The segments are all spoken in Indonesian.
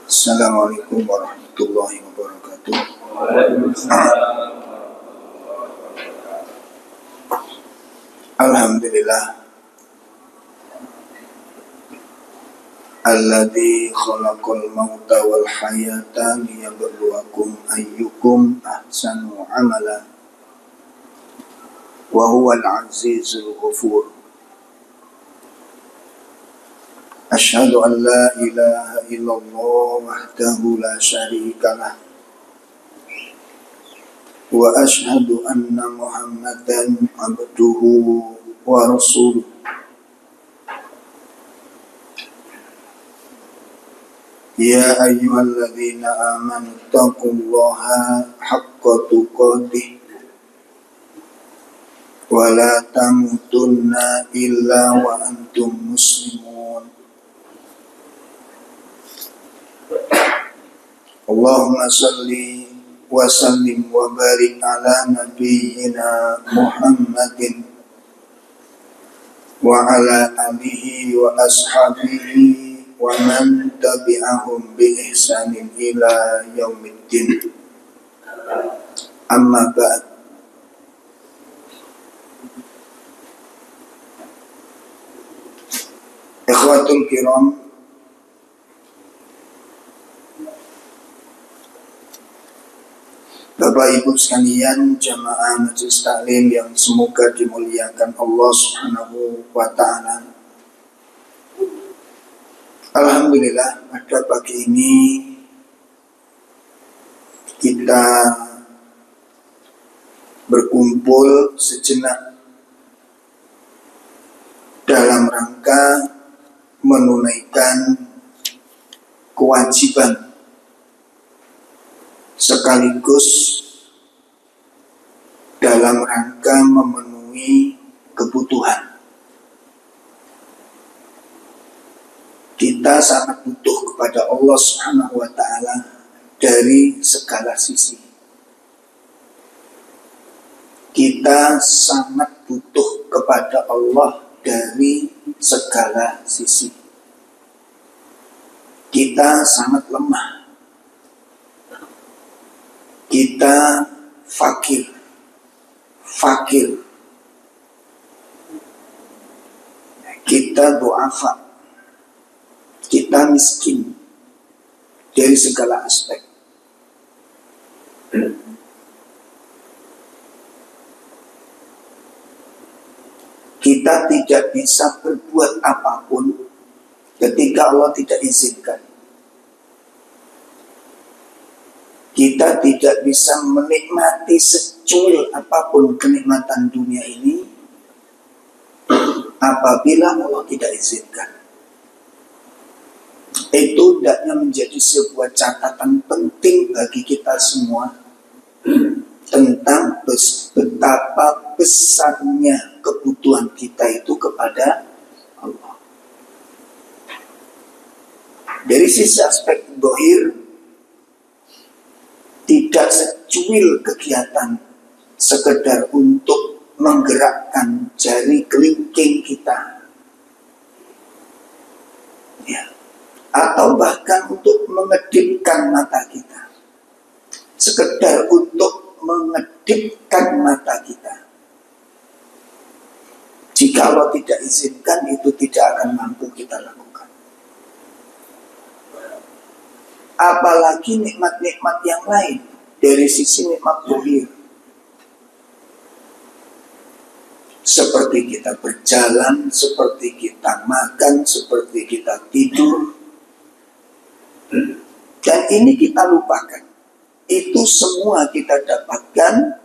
Assalamualaikum warahmatullahi wabarakatuh. Alhamdulillah alladzi khalaqal mauta wal hayata liyabluwakum ayyukum ahsanu amala wa huwal azizul ghafur. Asyhadu an la ilaha illallah wahdahu la syarika lah wa asyhadu anna Muhammadan abduhu wa rasuluh. Ya ayyuhalladzina amanu taqullaha haqqa tuqatih wa la tamutunna illa wa antum muslimun. Allahumma salli wa sallim wa barik ala nabiyyina Muhammadin wa ala alihi wa ashabihi wa man tabi'ahum bi ihsanin ila yaumiddin. Amma ba'd. Ikhwatul kiram, Bapak Ibu sekalian, jamaah majelis taklim yang semoga dimuliakan Allah Subhanahu wa taala. Alhamdulillah, pada pagi ini kita berkumpul sejenak dalam rangka menunaikan kewajiban sekaligus dalam rangka memenuhi kebutuhan. Kita sangat butuh kepada Allah Subhanahu wa taala dari segala sisi. Kita sangat butuh kepada Allah dari segala sisi. Kita sangat lemah. Kita fakir. Kita du'afa. Kita miskin dari segala aspek. Kita tidak bisa berbuat apapun ketika Allah tidak izinkan. Kita tidak bisa menikmati secuil apapun kenikmatan dunia ini apabila Allah tidak izinkan. Itu hendaknya menjadi sebuah catatan penting bagi kita semua tentang betapa besarnya kebutuhan kita itu kepada Allah. Dari sisi aspek zahir, tidak secuil kegiatan sekedar untuk menggerakkan jari kelingking kita, ya, atau bahkan untuk mengedipkan mata kita, sekedar untuk mengedipkan mata kita. Jika Allah tidak izinkan, itu tidak akan mampu kita lakukan. Apalagi nikmat-nikmat yang lain dari sisi nikmat zahir, seperti kita berjalan, seperti kita makan, seperti kita tidur, dan ini kita lupakan. Itu semua kita dapatkan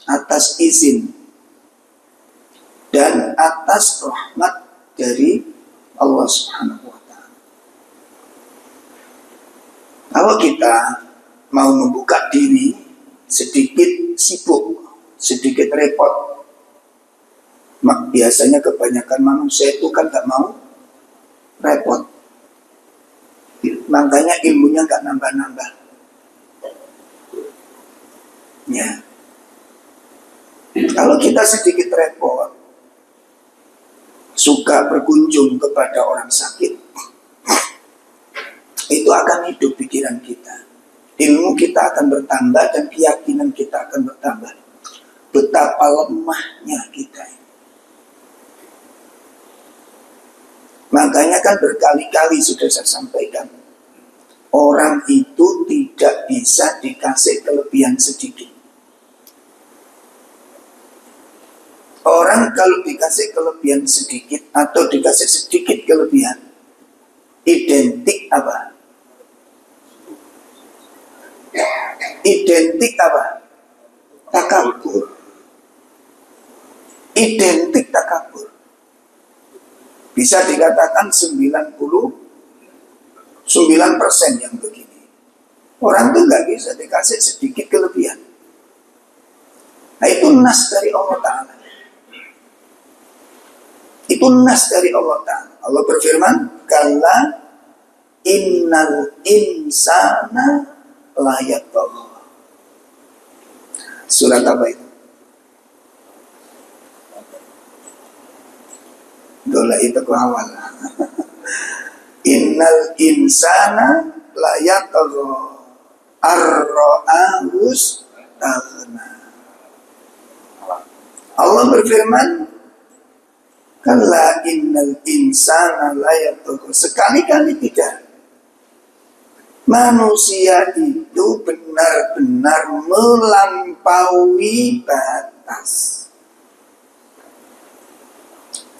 atas izin dan atas rahmat dari Allah Subhanahu wa ta'ala. Kalau kita mau membuka diri, sedikit sibuk, sedikit repot. Biasanya kebanyakan manusia itu kan gak mau repot. Makanya ilmunya gak nambah-nambah. Ya. Kalau kita sedikit repot, suka berkunjung kepada orang sakit, itu akan hidup pikiran kita. Ilmu kita akan bertambah dan keyakinan kita akan bertambah. Betapa lemahnya kita. Makanya kan berkali-kali sudah saya sampaikan, orang itu tidak bisa dikasih kelebihan sedikit. Orang kalau dikasih kelebihan sedikit atau dikasih sedikit kelebihan, identik apa? Identik apa? Takabur. Identik takabur. Bisa dikatakan 99% yang begini. Orang itu nggak bisa dikasih sedikit kelebihan. Nah, itu nas dari Allah Ta'ala. Itu nas dari Allah Ta'ala. Allah berfirman, kalla innal insana layatgha. Surat apa itu? Dola itu ke awal. Innal insana layatgha ar-ra'ahus taghna. Allah berfirman, kalla innal insana layatgha. Sekali-kali tidak. Manusia itu benar-benar melampaui batas.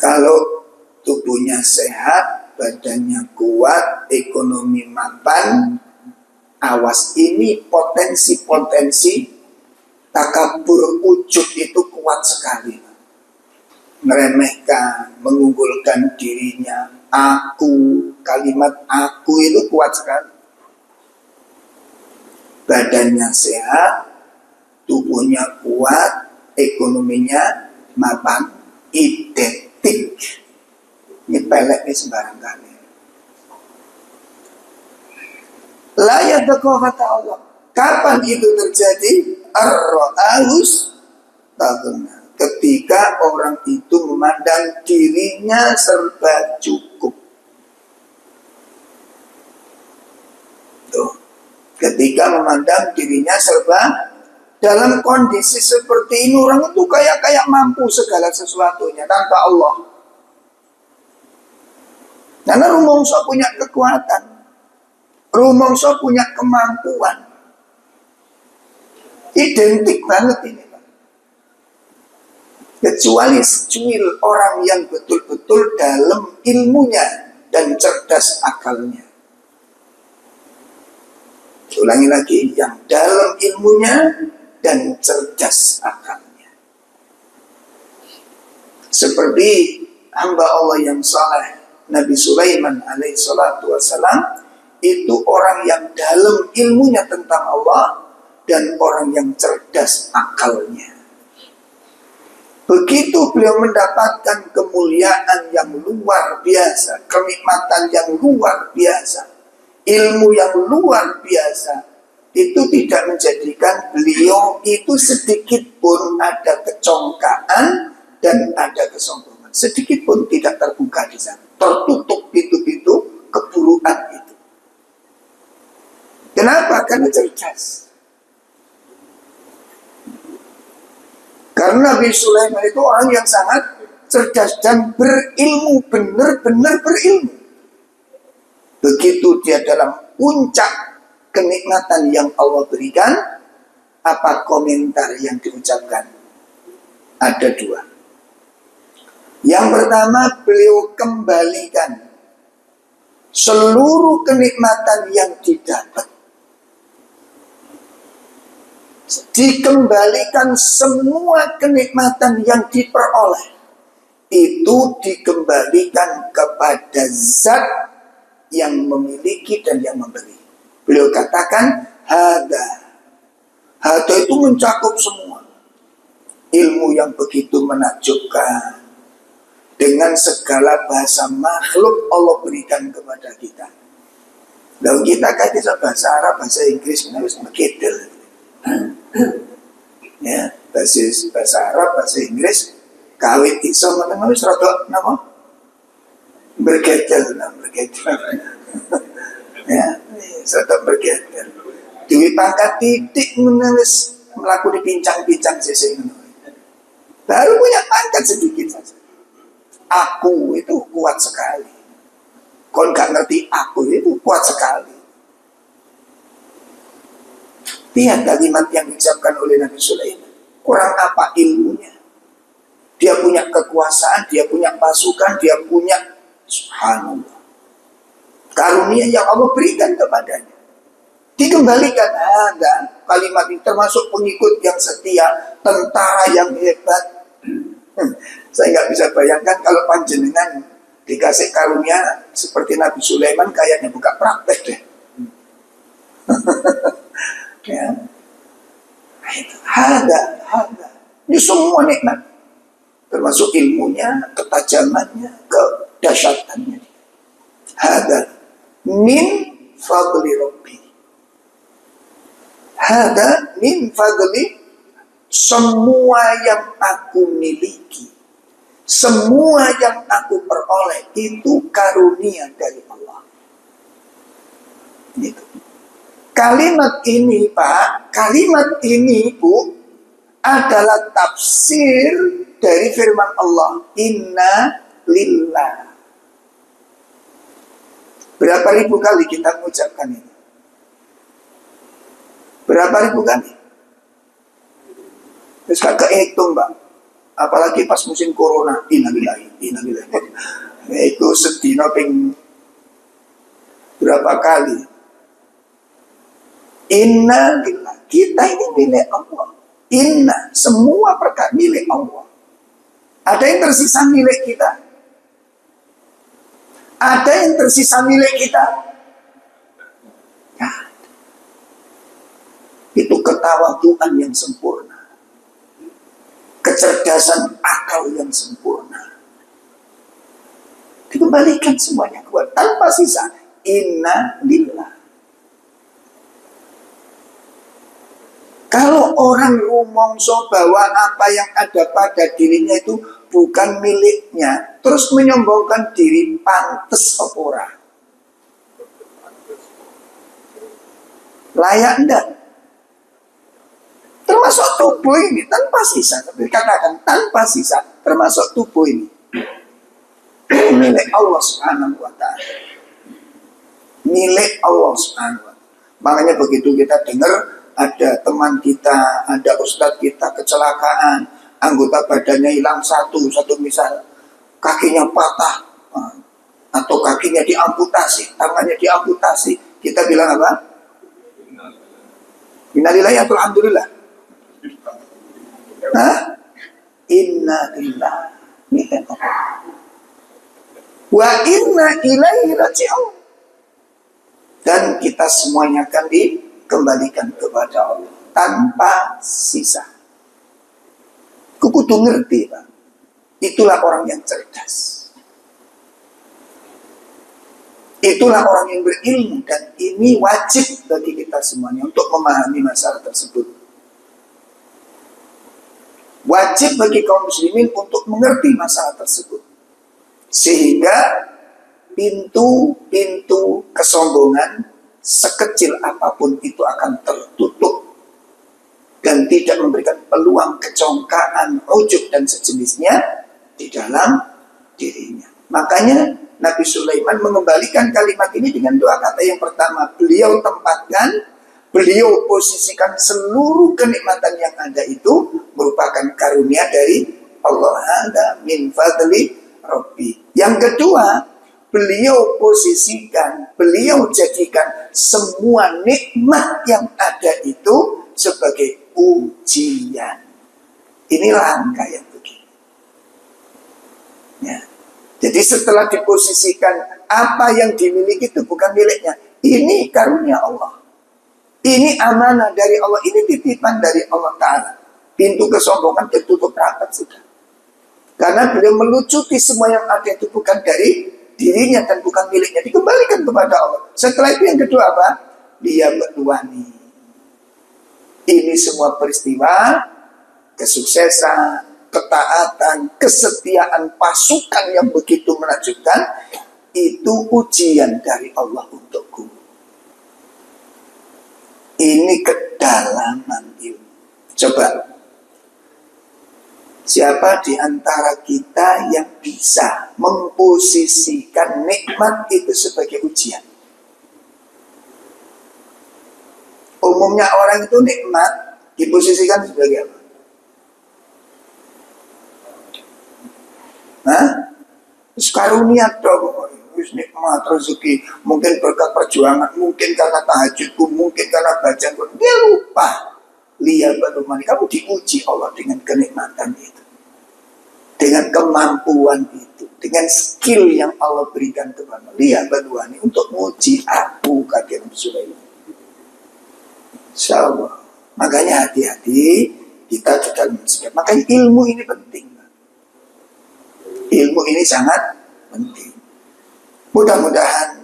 Kalau tubuhnya sehat, badannya kuat, ekonomi mapan, awas, ini potensi-potensi takabur, ujub itu kuat sekali. Meremehkan, mengunggulkan dirinya, aku, kalimat aku itu kuat sekali. Badannya sehat, tubuhnya kuat, ekonominya mapan, identik. Ini peleknya sembarang kali. Layak dekoh kata Allah. Kapan itu terjadi? Ar-ra'ahus taghna. Ketika orang itu memandang dirinya serba cukup. Tuh. Ketika memandang dirinya serba, dalam kondisi seperti ini orang itu kayak mampu segala sesuatunya tanpa Allah. Karena rumongso punya kekuatan, rumongso punya kemampuan. Identik banget ini, Pak. Kecuali secuil orang yang betul-betul dalam ilmunya dan cerdas akalnya. Ulangi lagi, yang dalam ilmunya dan cerdas akalnya. Seperti hamba Allah yang saleh, Nabi Sulaiman alaihissalatu wassalam, itu orang yang dalam ilmunya tentang Allah dan orang yang cerdas akalnya. Begitu beliau mendapatkan kemuliaan yang luar biasa, kenikmatan yang luar biasa, ilmu yang luar biasa, itu tidak menjadikan beliau itu sedikit pun ada kecongkaan dan ada kesombongan. Sedikit pun tidak terbuka di sana. Tertutup pintu-pintu keburukan itu. Kenapa? Karena cerdas. Karena Nabi Sulaiman itu orang yang sangat cerdas dan berilmu, benar-benar berilmu. Begitu dia dalam puncak kenikmatan yang Allah berikan, apa komentar yang diucapkan? Ada dua. Yang pertama, beliau kembalikan seluruh kenikmatan yang didapat. Dikembalikan semua kenikmatan yang diperoleh. Itu dikembalikan kepada zat yang memiliki dan yang memberi. Beliau katakan, hada itu mencakup semua. Ilmu yang begitu menakjubkan, dengan segala bahasa makhluk Allah berikan kepada kita. Lalu kita kayak bahasa Arab, bahasa Inggris, harus begitu. Ya, bahasa Arab, bahasa Inggris, kawit iso ngoten wis rada napa? Bergetel. Ya, rada bergetel. Duwe pangkat titik menulis melakukan pincang-pincang sesek ngono. Baru punya pangkat sedikit saja. Aku itu kuat sekali. Kon gak ngerti aku itu kuat sekali. Lihat kalimat yang diucapkan oleh Nabi Sulaiman. Kurang apa ilmunya? Dia punya kekuasaan, dia punya pasukan, dia punya subhanallah. Karunia yang Allah berikan kepadanya. Dikembalikan ada kalimat ini termasuk pengikut yang setia, tentara yang hebat. Saya nggak bisa bayangkan kalau panjenengan dikasih karunia seperti Nabi Sulaiman, kayaknya buka praktek deh. Ya. Ada. Ini semua nikmat, termasuk ilmunya, ketajamannya, kedahsyatannya. Ada min fadli Rabbi. Ada min fadli. Semua yang aku miliki, semua yang aku peroleh itu karunia dari Allah. Gitu. Kalimat ini Pak, kalimat ini Bu, adalah tafsir dari firman Allah. Inna lillah. Berapa ribu kali kita mengucapkan ini? Berapa ribu kali? Terus gak kehitung Mbak. Apalagi pas musim corona. Innalillahi. Itu sedina ping berapa kali. Inna lillah. Kita ini milik Allah. Inna. Semua perkara milik Allah. Ada yang tersisa milik kita. Ada yang tersisa milik kita. Ya. Itu ketawaduan yang sempurna. Kecerdasan akal yang sempurna. Dikembalikan semuanya kepada tanpa sisa. Inna lillah. Kalau orang rumongso bahwa apa yang ada pada dirinya itu bukan miliknya, terus menyombongkan diri, pantes apa ora? Layak enggak? Termasuk tubuh ini tanpa sisa. Katakan tanpa sisa. Termasuk tubuh ini. Milik Allah Subhanahu wa ta'ala. Milik Allah Subhanahu wa ta'ala. Makanya begitu kita dengar ada teman kita, ada ustadz kita kecelakaan, anggota badannya hilang satu misal kakinya patah atau kakinya diamputasi, tangannya diamputasi, kita bilang apa? Innalillahi wa alhamdulillah. Inna lillahi wa inna ilaihi raji'un. Dan kita semuanya akan dikembalikan kepada Allah tanpa sisa. Kudu ngerti Pak. Itulah orang yang cerdas. Itulah orang yang berilmu. Dan ini wajib bagi kita semuanya untuk memahami masalah tersebut. Wajib bagi kaum muslimin untuk mengerti masalah tersebut. Sehingga pintu-pintu kesombongan sekecil apapun itu akan tertutup. Dan tidak memberikan peluang kecongkaan, ujub dan sejenisnya di dalam dirinya. Makanya Nabi Sulaiman mengembalikan kalimat ini dengan dua kata. Yang pertama, beliau tempatkan, beliau posisikan seluruh kenikmatan yang ada itu merupakan karunia dari Allah. Ada min fadli Rabbi. Yang kedua, beliau posisikan, beliau jadikan semua nikmat yang ada itu sebagai ujian. Ini langkah yang begini. Ya. Jadi setelah diposisikan apa yang dimiliki itu bukan miliknya. Ini karunia Allah. Ini amanah dari Allah. Ini titipan dari Allah Ta'ala. Pintu kesombongan tertutup rapat sudah. Karena beliau melucuti semua yang ada itu bukan dari dirinya dan bukan miliknya. Dikembalikan kepada Allah. Setelah itu yang kedua apa? Dia berduani. Ini semua peristiwa kesuksesan, ketaatan, kesetiaan pasukan yang begitu menakjubkan, itu ujian dari Allah untukku. Ini kedalaman ilmu. Coba, siapa di antara kita yang bisa memposisikan nikmat itu sebagai ujian? Umumnya orang itu nikmat diposisikan sebagai apa? Hah? Karunia dong, nikmat rezeki, mungkin berkat perjuangan, mungkin karena tahajudku, mungkin karena bacaanku. Dia lupa. Lihat bagaimana kamu diuji Allah dengan kenikmatan itu, dengan kemampuan itu, dengan skill yang Allah berikan kepada lihat bagaimana untuk menguji aku, kata Nabi Sulaiman. Insyaallah. Makanya hati-hati kita di dalam sikap. Makanya ilmu ini penting. Ilmu ini sangat penting. Mudah-mudahan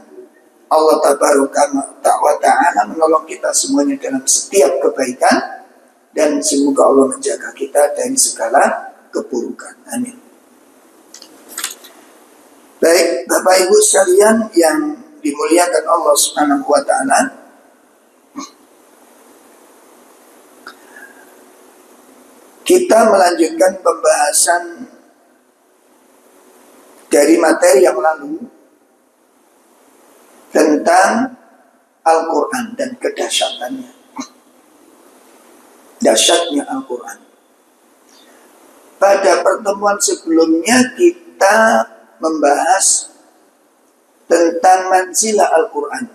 Allah Tabaraka wa Ta'ala menolong kita semuanya dalam setiap kebaikan, dan semoga Allah menjaga kita dari segala keburukan. Amin. Baik, Bapak Ibu sekalian yang dimuliakan Allah Subhanahu wa Ta'ala, kita melanjutkan pembahasan dari materi yang lalu tentang Al-Quran dan kedahsyatannya. Dahsyatnya Al-Quran. Pada pertemuan sebelumnya kita membahas tentang manzilah Al-Quran,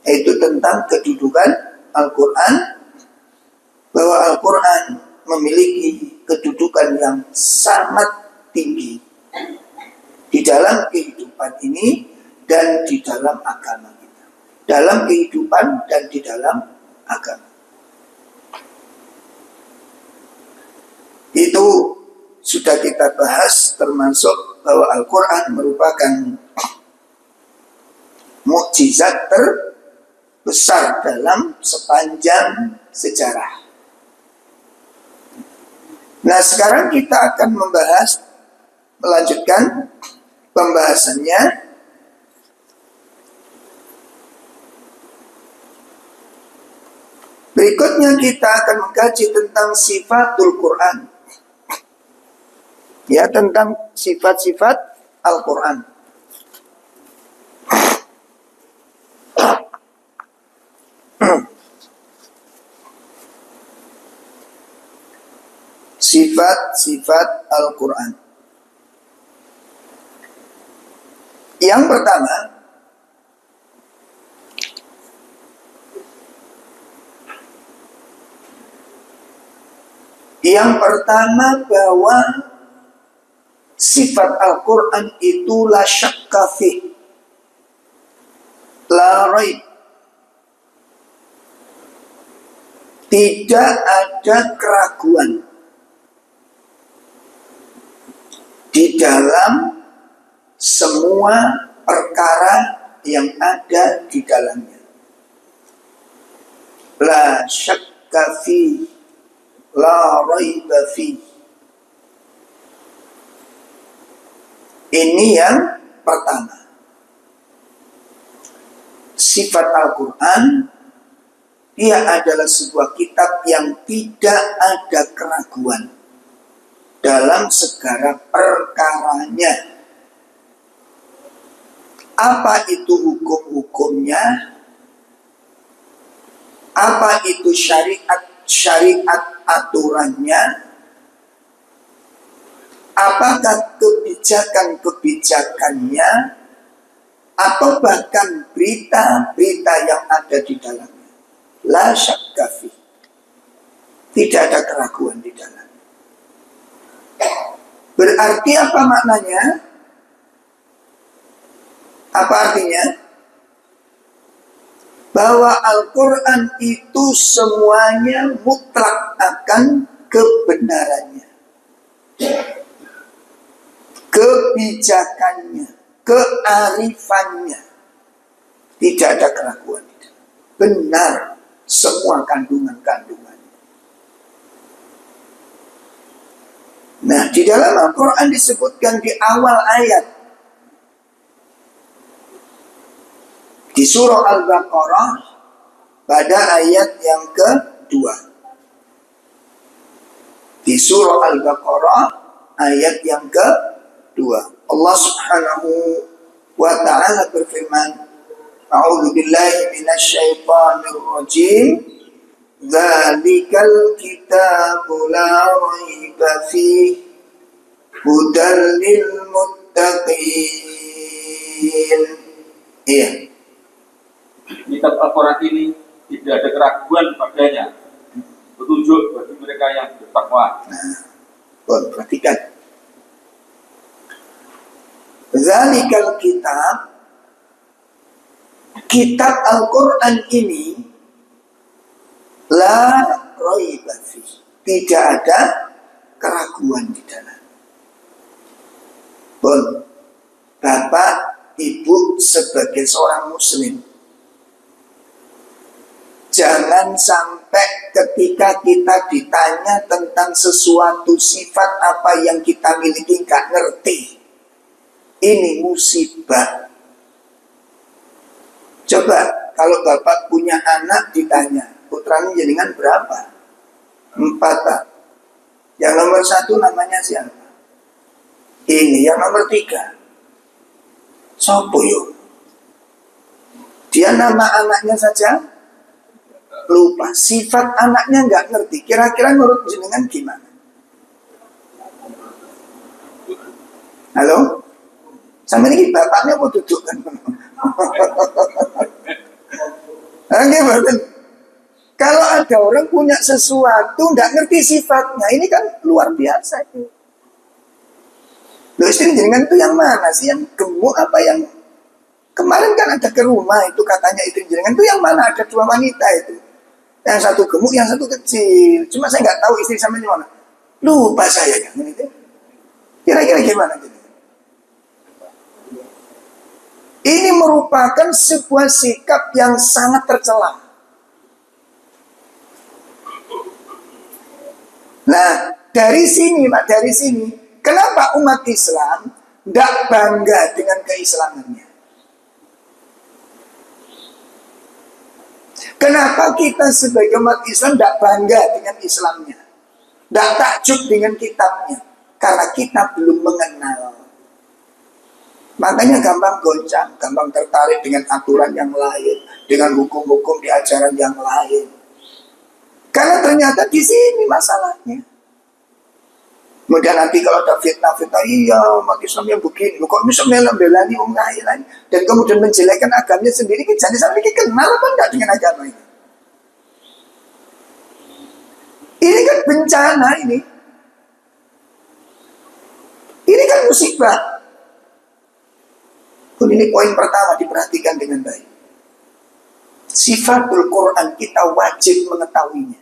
yaitu tentang kedudukan Al-Quran, bahwa Al-Quran memiliki kedudukan yang sangat tinggi di dalam kehidupan ini dan di dalam agama kita. Dalam kehidupan dan di dalam agama. Itu sudah kita bahas, termasuk bahwa Al-Quran merupakan mukjizat terbesar dalam sepanjang sejarah. Nah, sekarang kita akan melanjutkan pembahasannya. Berikutnya kita akan mengkaji tentang sifatul Quran. Ya, tentang sifat-sifat Al-Quran. Sifat-sifat Al-Quran. Yang pertama, bahwa sifat Al-Quran itu la syakka fih, la raib. Tidak ada keraguan di dalam semua perkara yang ada di dalamnya. La syakka fi, la raiba fi. Ini yang pertama. Sifat Al-Quran, dia adalah sebuah kitab yang tidak ada keraguan dalam segala perkaranya. Apa itu hukum-hukumnya? Apa itu syariat aturannya? Apakah kebijakan-kebijakannya? Atau bahkan berita-berita yang ada di dalamnya? La syakka fi. Tidak ada keraguan di dalamnya. Berarti apa maknanya? Apa artinya? Bahwa Al-Quran itu semuanya mutlak akan kebenarannya, kebijakannya, kearifannya. Tidak ada keraguan. Benar semua kandungan-kandungannya. Di dalam Al-Quran disebutkan di awal ayat di surah Al-Baqarah pada ayat yang kedua. Di surah Al-Baqarah ayat yang kedua, Allah Subhanahu wa ta'ala berfirman, A'udzu billahi minasyaitonir rajim. Dzalikal kitabu la raiba fihi hudal lil muttaqin. Iya. Kitab Al-Quran ini tidak ada keraguan padanya, petunjuk bagi mereka yang bertakwa. Nah, perhatikan. Zalikal kitab Al-Quran ini la raiba fihi, tidak ada keraguan di dalam. Bon, Bapak, Ibu sebagai seorang muslim, jangan sampai ketika kita ditanya tentang sesuatu sifat apa yang kita miliki nggak ngerti. Ini musibah. Coba kalau Bapak punya anak ditanya, putranya jenengan berapa? 4, Pak. Yang nomor 1 namanya siapa? Ini yang nomor 3. Sopo yo? Dia nama anaknya saja lupa, sifat anaknya nggak ngerti. Kira-kira menurut jenengan gimana? Halo? Sama ini bapaknya mau duduk kan? Kalau ada orang punya sesuatu nggak ngerti sifatnya, ini kan luar biasa itu. Loh, istri jenengan itu yang mana sih? Yang gemuk apa yang kemarin kan ada ke rumah itu katanya istri jenengan itu yang mana? Ada 2 wanita itu. Yang satu gemuk, yang satu kecil. Cuma saya nggak tahu istri sama mana. Lupa saya ya. Kira-kira gimana? Ini merupakan sebuah sikap yang sangat tercela. Nah, dari sini Pak, dari sini, kenapa umat Islam tidak bangga dengan keislamannya? Kenapa kita sebagai umat Islam tidak bangga dengan Islamnya? Tidak takjub dengan kitabnya? Karena kita belum mengenal. Makanya gampang goncang, gampang tertarik dengan aturan yang lain, dengan hukum-hukum di ajaran yang lain. Karena ternyata di sini masalahnya. Kemudian nanti kalau ada fitnah-fitnah, iya umat Islam yang begini, kok bisa membelani umat lain, dan kemudian menjelekkan agamanya sendiri, jadi sampai kenal apa enggak dengan agama ini? Ini kan bencana ini. Ini kan musibah. Ini poin pertama, diperhatikan dengan baik. Sifatul Quran kita wajib mengetahuinya.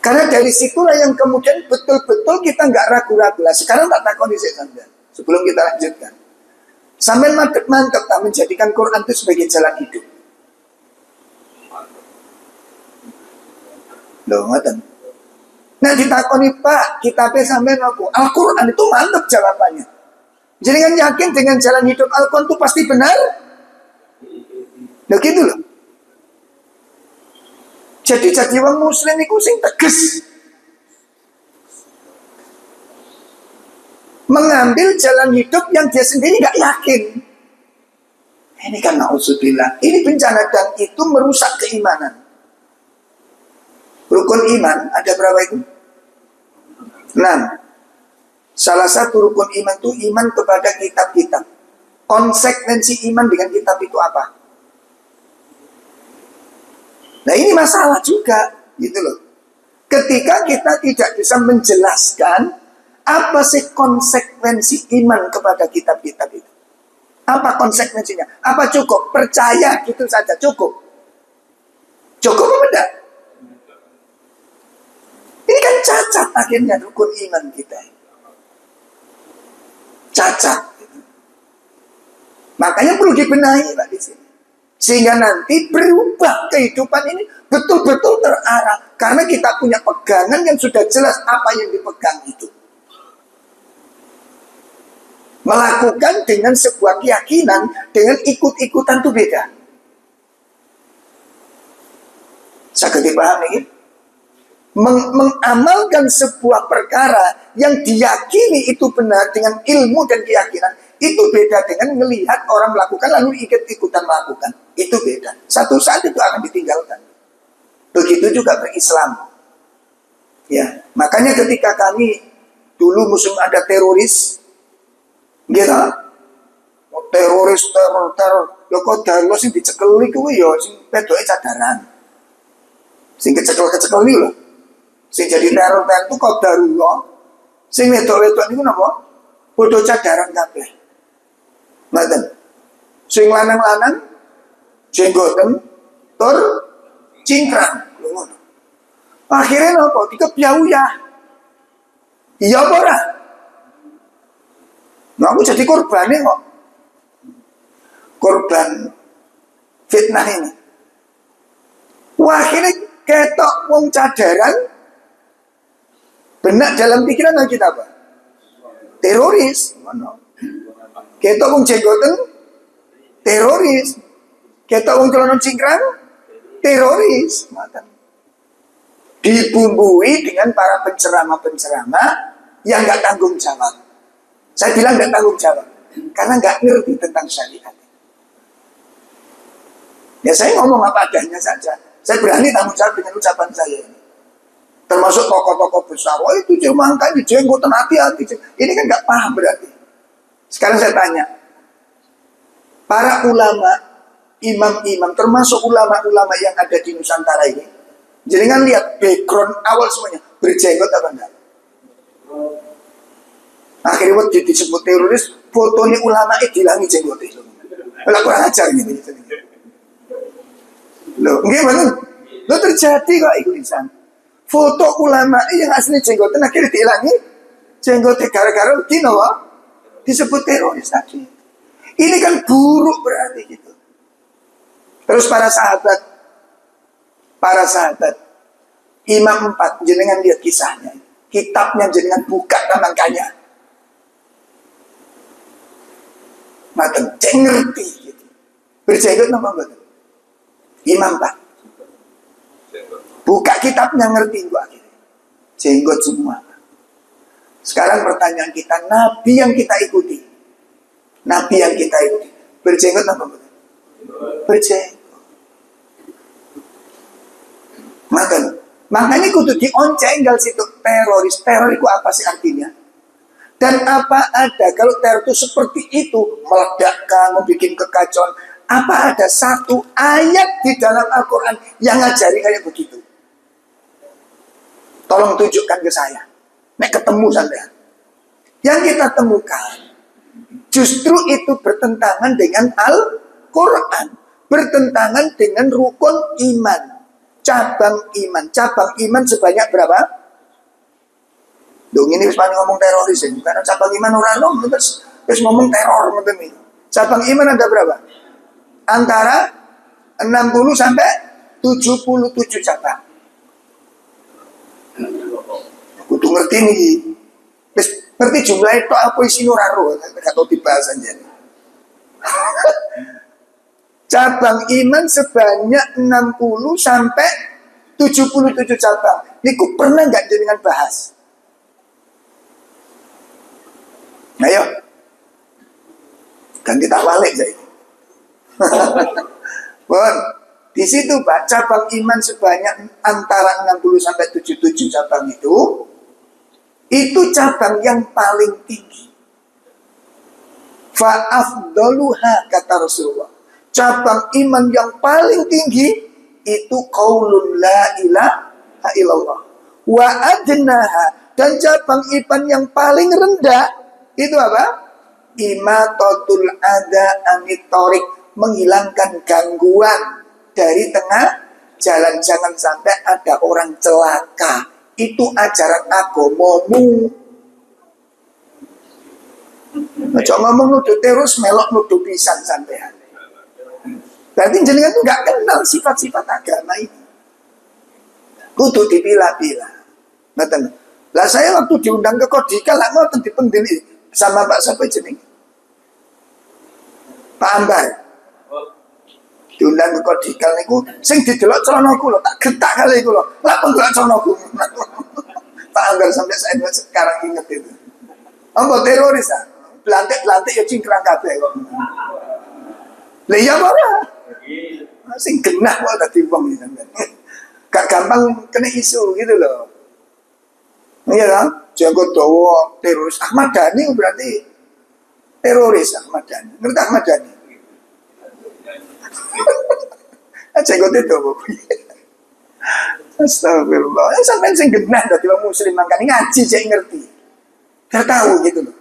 Karena dari situlah yang kemudian betul-betul kita nggak ragu-ragu. Sekarang tak takoni saya sampean. Sebelum kita lanjutkan, sampean mantep tak menjadikan Quran itu sebagai jalan hidup. Loh, ngoten. Nah ditakoni Pak, kitabnya sampean apa? Al-Quran itu mantep jawabannya. Jadi kan yakin dengan jalan hidup Al-Quran itu pasti benar? Nah gitu loh. Jadi orang muslim itu sing tegas. Mengambil jalan hidup yang dia sendiri gak yakin. Ini kan na'udzubillah. Ini bencana dan itu merusak keimanan. Rukun iman ada berapa itu? 6. Salah satu rukun iman itu iman kepada kitab-kitab. Konsekuensi iman dengan kitab itu apa? Nah ini masalah juga, gitu loh. Ketika kita tidak bisa menjelaskan apa sih konsekuensi iman kepada kitab-kitab itu. Apa konsekuensinya? Apa cukup? Percaya gitu saja cukup? Cukup apa tidak? Ini kan cacat akhirnya rukun iman kita. Cacat. Makanya perlu dibenahi Pak di sini. Sehingga nanti berubah kehidupan ini betul-betul terarah. Karena kita punya pegangan yang sudah jelas apa yang dipegang itu. Melakukan dengan sebuah keyakinan dengan ikut-ikutan itu beda. Saya dipahami. Mengamalkan sebuah perkara yang diyakini itu benar dengan ilmu dan keyakinan, itu beda dengan melihat orang melakukan lalu ikut-ikutan melakukan. Itu beda. Satu saat itu akan ditinggalkan. Begitu juga berislam. Ya, makanya ketika kami dulu musim ada teroris, gitu, teroris, teror, ya kok darlo sing dicekeli kuwi ya sing pedoke cadaran. Sing kecekel-kecekel iki lho. Sing jadi teror itu kok darullah. Sing wedok-wedok niku napa? Padha cadaran kabeh. Ngoten. Sing lanang-lanang jenggoten tur cingkrang. Ngono. Akhirnya napa? Dikebyawuyah. Iya apa ora? Nah, aku jadi korbannya kok. Korban fitnah ini. Wah, akhirnya ketok wong cadaran, benak dalam pikiran kita apa? Teroris. Ketok wong jenggoten, teroris. Ketok wong celana cingkrang, teroris. Dibumbui dengan para penceramah-penceramah yang nggak tanggung jawab. Saya bilang nggak tanggung jawab karena nggak ngerti tentang syariat. Ya saya ngomong apa adanya saja. Saya berani tanggung jawab dengan ucapan saya ini. Termasuk tokoh-tokoh besar. Oh itu cuma kan jenggotan, hati-hati. Ini kan nggak paham berarti. Sekarang saya tanya, para ulama, imam-imam, termasuk ulama-ulama yang ada di Nusantara ini, jadi kan lihat background awal semuanya berjenggot apa enggak? Akhirnya waktu disebut teroris, fotonya ulama dilangi jenggot itu. Lah kurang ajar gitu. Loh, gimana? Lo terjadi kok itu insan. Foto ulama yang asli jenggotan akhirnya dihilangi jenggotnya gara-gara disebut teroris tadi. Ini kan buruk berarti gitu. Terus para sahabat Imam 4 jenengan lihat kisahnya. Kitabnya jenengan buka namanya. Maten ngerti gitu. Berjenggot nama betul. Imam 4. Buka kitabnya ngerti gua akhirnya. Jenggot semua. Sekarang pertanyaan kita, nabi yang kita ikuti. Berjenggot apa betul? Berjenggot. Makanya kudu dioncenggal situ teroris. Teror itu apa sih artinya? Dan apa ada kalau teror itu seperti itu, meledakkan, membuat kekacauan, apa ada satu ayat di dalam Al-Quran yang ngajari kayak begitu? Tolong tunjukkan ke saya. Nek ketemu sampean. Yang kita temukan justru itu bertentangan dengan Al-Quran, bertentangan dengan rukun iman, cabang iman sebanyak berapa? Dong ini Ismail ngomong teroris ya, karena cabang iman orang terus ngomong teror ini. Cabang iman ada berapa? Antara 60 sampai 77 cabang. Aku tuh ngerti nih. Terus ngerti jumlah itu apa isi nuraro? Gak tahu dibahas aja. Cabang iman sebanyak 60 sampai 77 cabang. Niku pernah nggak jenengan bahas? Ayo, ganti tak balik jadi. Bon, di situ Pak, cabang iman sebanyak antara 60 sampai 77 cabang itu cabang yang paling tinggi. Fa'afdaluha kata Rasulullah. Cabang iman yang paling tinggi itu qaulun la ilaha illallah. Wa adnaha, dan cabang iman yang paling rendah itu apa? Imatatul adza anit thoriq, menghilangkan gangguan dari tengah jalan. Jangan sampai ada orang celaka. Itu ajaran agamamu. Ojo ngomong nuduh terus melok nuduh pisan sampean. Berarti jenengan tuh gak kenal sifat-sifat agama ini. Kudu dipilah-pilah. Betul. Lah saya waktu diundang ke Kodika lah ngoten dipendili sama Pak siapa jeneng? Pak Ambar diundang ke Kodikal niku sing didelok celanaku lho, tak getak kali iku lho. Lah pendelok celanaku. Pak Ambar sampai saya sekarang inget itu. Apa teroris ah? Belantik ya cingkrang kabeh kok. Lah iya ora. Sing genah kok dadi wong iki sampean. Gak gampang kena isu gitu loh. Iya kan? Jago dawa teroris Ahmad Dhani berarti teroris Ahmad Dhani. Ngerti Ahmad Dhani? Jago dawa. Astagfirullah. Sampean sing genah dadi wong muslim mangkane ngaji cek ngerti. Gak tahu gitu loh.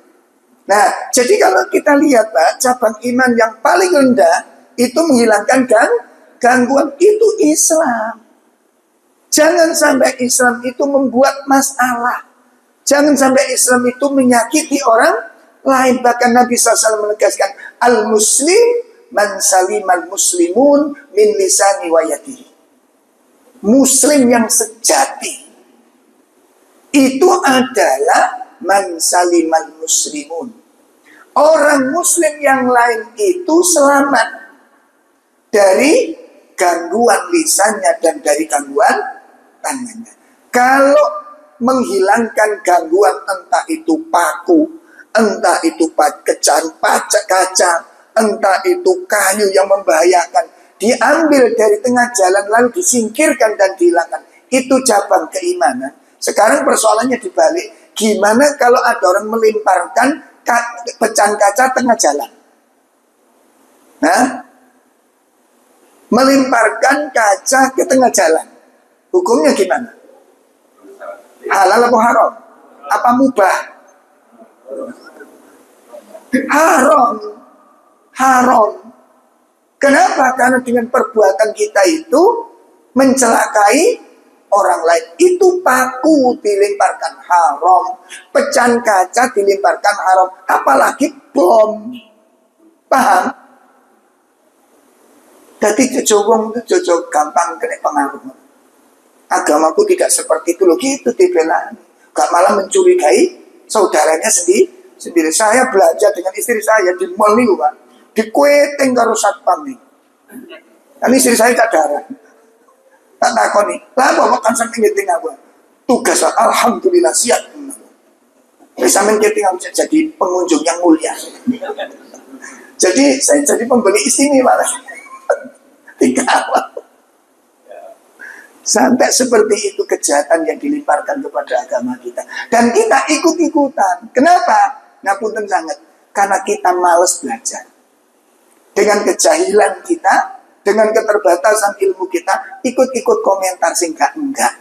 Nah, jadi kalau kita lihat Pak, cabang iman yang paling rendah itu menghilangkan gangguan itu Islam. Jangan sampai Islam itu membuat masalah. Jangan sampai Islam itu menyakiti orang lain. Bahkan Nabi SAW menegaskan, al-muslim man salimal muslimun min lisani wa yadihi. Muslim yang sejati itu adalah man salimal muslimun. Orang muslim yang lain itu selamat dari gangguan lisannya dan dari gangguan tangannya. Kalau menghilangkan gangguan entah itu paku, entah itu kaca, entah itu kayu yang membahayakan, diambil dari tengah jalan lalu disingkirkan dan dihilangkan, itu cabang keimanan. Sekarang persoalannya dibalik, gimana kalau ada orang melemparkan pecahan kaca tengah jalan? Nah, melemparkan kaca ke tengah jalan, hukumnya gimana? Halal atau haram? Apa mubah? Haram. Haram. Kenapa? Karena dengan perbuatan kita itu mencelakai orang lain. Itu paku dilemparkan haram, pecahan kaca dilemparkan haram, apalagi bom. Paham? Jadi jojo gampang kena pengaruh. Agamaku tidak seperti itu loh, gitu dibela. Gak malah mencurigai saudaranya sendiri. Saya belajar dengan istri saya di mall nih Pak, di kueting karo satpam nih. Dan istri saya cadara. Tak takoni, lah bawa kan sampai ngeting aku. Tugas alhamdulillah siap. Sampai ngeting aku jadi pengunjung yang mulia. Jadi saya jadi pembeli istimewa lah. Dikawal. Sampai seperti itu kejahatan yang dilemparkan kepada agama kita. Dan kita ikut-ikutan. Kenapa? Ngapunten sangat. Karena kita malas belajar. Dengan kejahilan kita, dengan keterbatasan ilmu kita, ikut-ikut komentar sing enggak.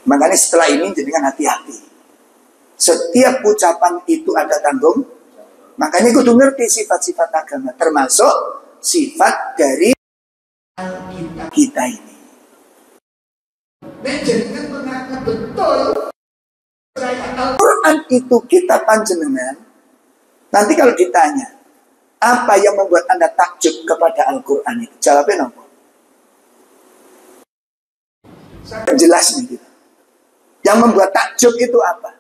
Makanya setelah ini jadikan hati-hati. Setiap ucapan itu ada tanggung. Makanya kudu ngerti sifat-sifat agama, termasuk sifat dari kita ini. Jadikan mengangkat betul Al-Quran itu kitab panjenengan. Nanti kalau ditanya, apa yang membuat Anda takjub kepada Al-Quran itu? Jawabnya apa? Jelasnya gitu. Yang membuat takjub itu apa?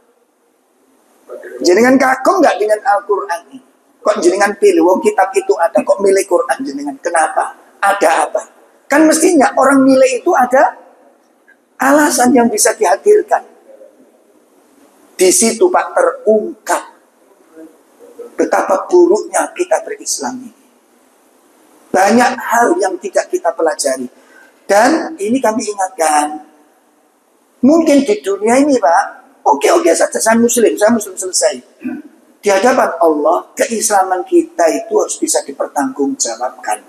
Jenengan kagum nggak dengan Al-Quran ini? Kok jenengan pilih? Wong kitab itu ada, kok milih Quran jenengan? Kenapa? Ada apa? Kan mestinya orang milih itu ada alasan yang bisa dihadirkan. Di situ Pak terungkap betapa buruknya kita berislam ini. Banyak hal yang tidak kita pelajari. Dan ini kami ingatkan, mungkin di dunia ini Pak, oke saja saya muslim selesai. Di hadapan Allah, keislaman kita itu harus bisa dipertanggungjawabkan.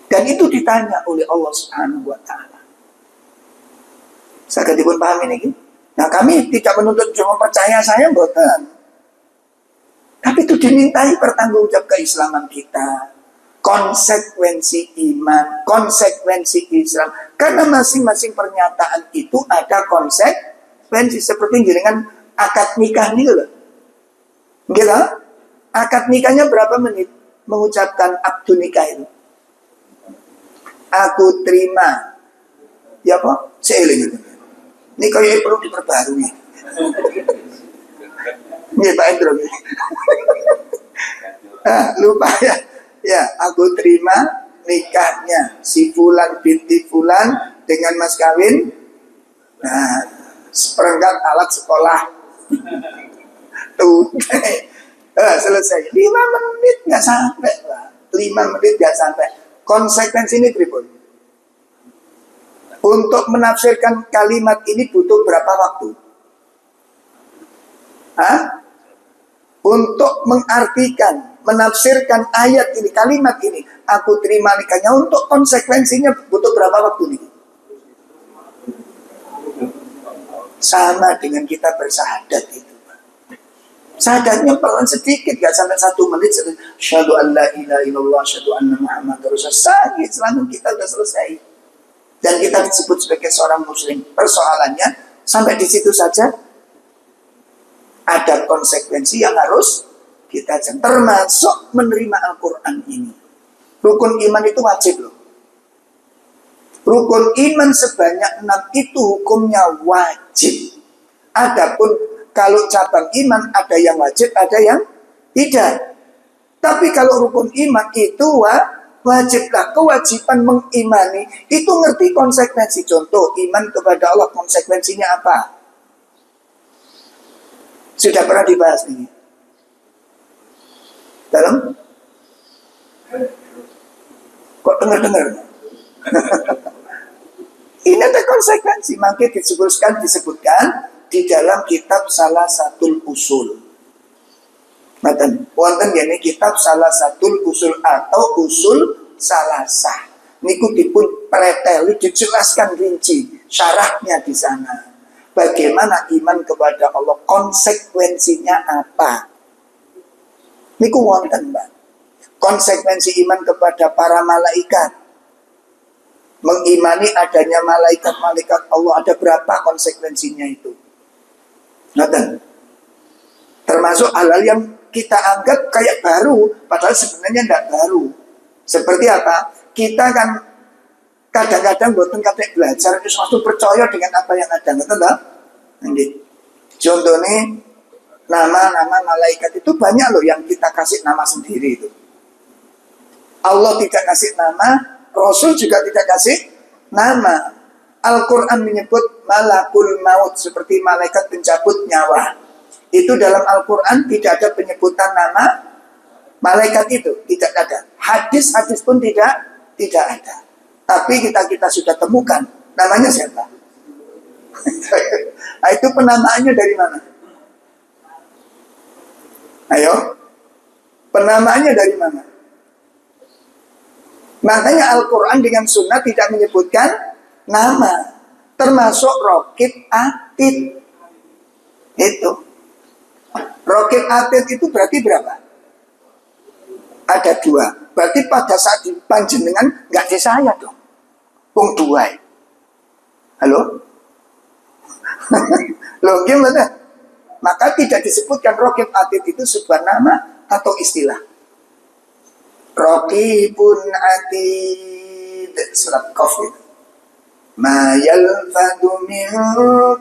Dan itu ditanya oleh Allah Subhanahu wa Ta'ala. Saya pun paham ini. Nah, kami tidak menuntut cuma percaya saya, bukan. Tapi itu dimintai pertanggungjawab keislaman kita, konsekuensi iman, konsekuensi Islam. Karena masing-masing pernyataan itu ada konsekuensi. Seperti dengan akad nikah nih loh. Gitu? Akad nikahnya berapa menit mengucapkan akdu nikah itu? Aku terima. Ya Pak, seeling itu. Ini kayaknya perlu diperbarui. Ini Pak Endro. Lupa ya. Ya, aku terima nikahnya si Fulan binti Fulan dengan mas kawin. Nah, seperangkat alat sekolah. Tuh, selesai. 5 menit nggak sampai lah. 5 menit nggak sampai. Konsekuensi ini tribun. Untuk menafsirkan kalimat ini butuh berapa waktu? Hah? Untuk mengartikan, menafsirkan ayat ini, kalimat ini, aku terima nikahnya, untuk konsekuensinya butuh berapa waktu nih? Sama dengan kita bersahadat itu. Sahadatnya pelan sedikit, gak sampai 1 menit. Asyhadu an la ilaha illallah, asyhadu anna Muhammadar Rasulullah. Selama kita sudah selesai. Dan kita disebut sebagai seorang muslim. Persoalannya, sampai di situ saja, ada konsekuensi yang harus kita jaga. Termasuk menerima Al-Quran ini. Rukun iman itu wajib loh. Rukun iman sebanyak 6 itu hukumnya wajib. Adapun kalau cabang iman ada yang wajib, ada yang tidak. Tapi kalau rukun iman itu wajiblah, kewajiban mengimani itu ngerti konsekuensi. Contoh, iman kepada Allah konsekuensinya apa? Sudah pernah dibahas ini dalam kok dengar-dengar. Ini ada konsekuensi, makanya disebutkan di dalam kitab salah satu usul. Wonten gini kitab salah satu usul atau usul salasah. Niku dipun preteli dijelaskan rinci syarahnya di sana. Bagaimana iman kepada Allah, konsekuensinya apa? Niku wonten, Mbak. Konsekuensi iman kepada para malaikat. Mengimani adanya malaikat-malaikat Allah, ada berapa konsekuensinya itu? Nonton. Termasuk hal-hal yang kita anggap kayak baru, padahal sebenarnya tidak baru. Seperti apa? Kita kan kadang-kadang boten katek belajar itu langsung percaya dengan apa yang ada, betul tak? Contohnya nama-nama malaikat itu banyak loh yang kita kasih nama sendiri itu. Allah tidak kasih nama, Rasul juga tidak kasih nama. Al-Quran menyebut malakul maut, seperti malaikat pencabut nyawa. Itu dalam Al-Quran tidak ada penyebutan nama malaikat itu, tidak ada. Hadis-hadis pun tidak ada. Tapi kita sudah temukan namanya siapa? Nah, itu penamaannya dari mana? Ayo, penamaannya dari mana? Makanya Al-Quran dengan sunnah tidak menyebutkan nama. Termasuk Raqib Atid. Itu. Raqib Atid itu berarti berapa? Ada 2. Berarti pada saat panjenengan nggak di saya dong. Pung 2. Halo? Loh gimana? Maka tidak disebutkan Raqib Atid itu sebuah nama atau istilah. Raqibun Atid, surat Qaf itu. Ma yalfadu min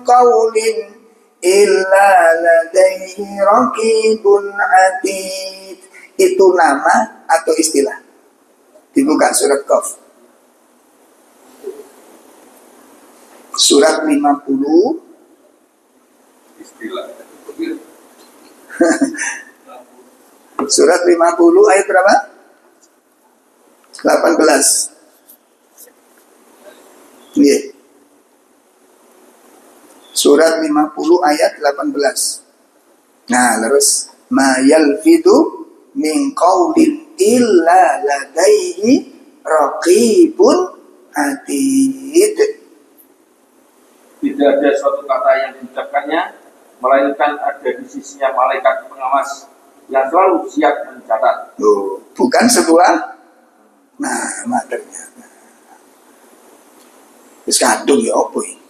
qawlin illa ladaihi raqibun Atid. Itu nama atau istilah? Dibuka surat Qaf. Surat 50. Istilah. Surat 50 ayat berapa? 18. Iya. Surat 50 ayat 18. Nah, terus ma yalfidu min qaulin illa ladaihi raqibun atid. Tidak ada suatu kata yang diucapkannya melainkan ada di sisinya malaikat pengawas yang selalu siap mencatat. Bukan sebuah nama ternyata. Wis kadung ya opo iki?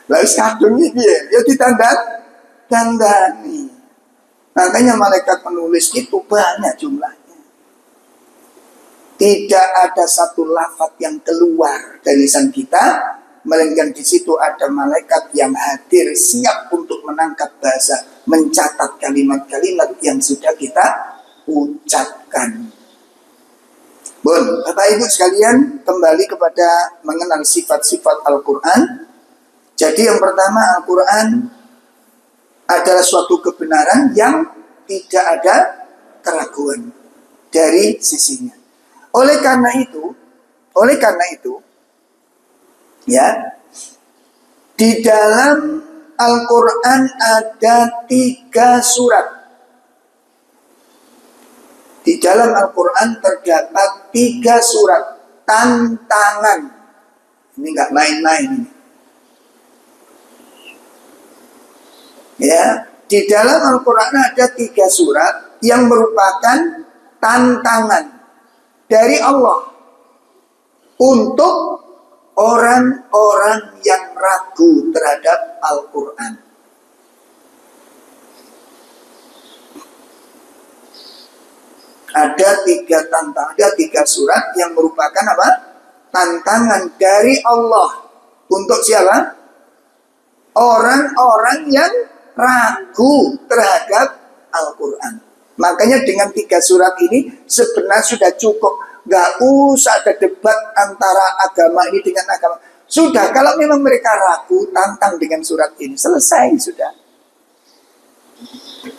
Lah wis kadung iki ya ditandani. Makanya malaikat penulis itu banyak jumlahnya. Tidak ada satu lafaz yang keluar dari lisan kita, melainkan di situ ada malaikat yang hadir siap untuk menangkap bahasa mencatat kalimat-kalimat yang sudah kita ucapkan. Bon, Bapak Ibu sekalian, kembali kepada mengenal sifat-sifat Al-Quran. Jadi yang pertama, Al-Quran adalah suatu kebenaran yang tidak ada keraguan dari sisinya. Oleh karena itu, ya, di dalam Al-Quran ada 3 surat. Di dalam Al-Quran terdapat 3 surat tantangan. Ini nggak main-main ini. Ya, di dalam Al-Quran ada 3 surat yang merupakan tantangan dari Allah untuk orang-orang yang ragu terhadap Al-Quran. Ada 3 tantangan, ada 3 surat yang merupakan apa? Tantangan dari Allah untuk siapa? Orang-orang yang ragu terhadap Al-Quran. Makanya dengan 3 surat ini sebenarnya sudah cukup. Gak usah ada debat antara agama ini dengan agama. Sudah, kalau memang mereka ragu, tantang dengan surat ini. Selesai sudah.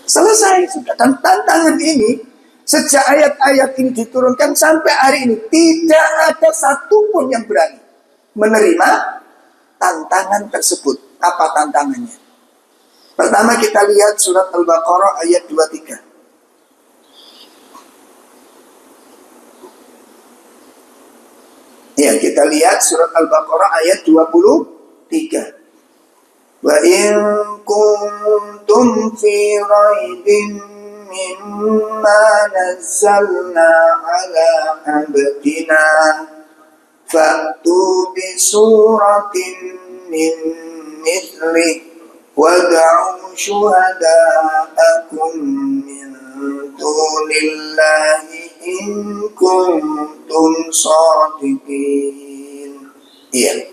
Selesai sudah. Dan tantangan ini sejak ayat-ayat ini diturunkan sampai hari ini tidak ada satupun yang berani menerima tantangan tersebut. Apa tantangannya? Pertama kita lihat surat Al-Baqarah ayat 23. Ya, kita lihat surat Al-Baqarah ayat 23. Wa in kuntum fi raibin mimma nazzalna ala abdina fa'tu bi suratin min mithlihi wad'u syuhada'akum min dunillahi in kuntum shadiqin. Iya.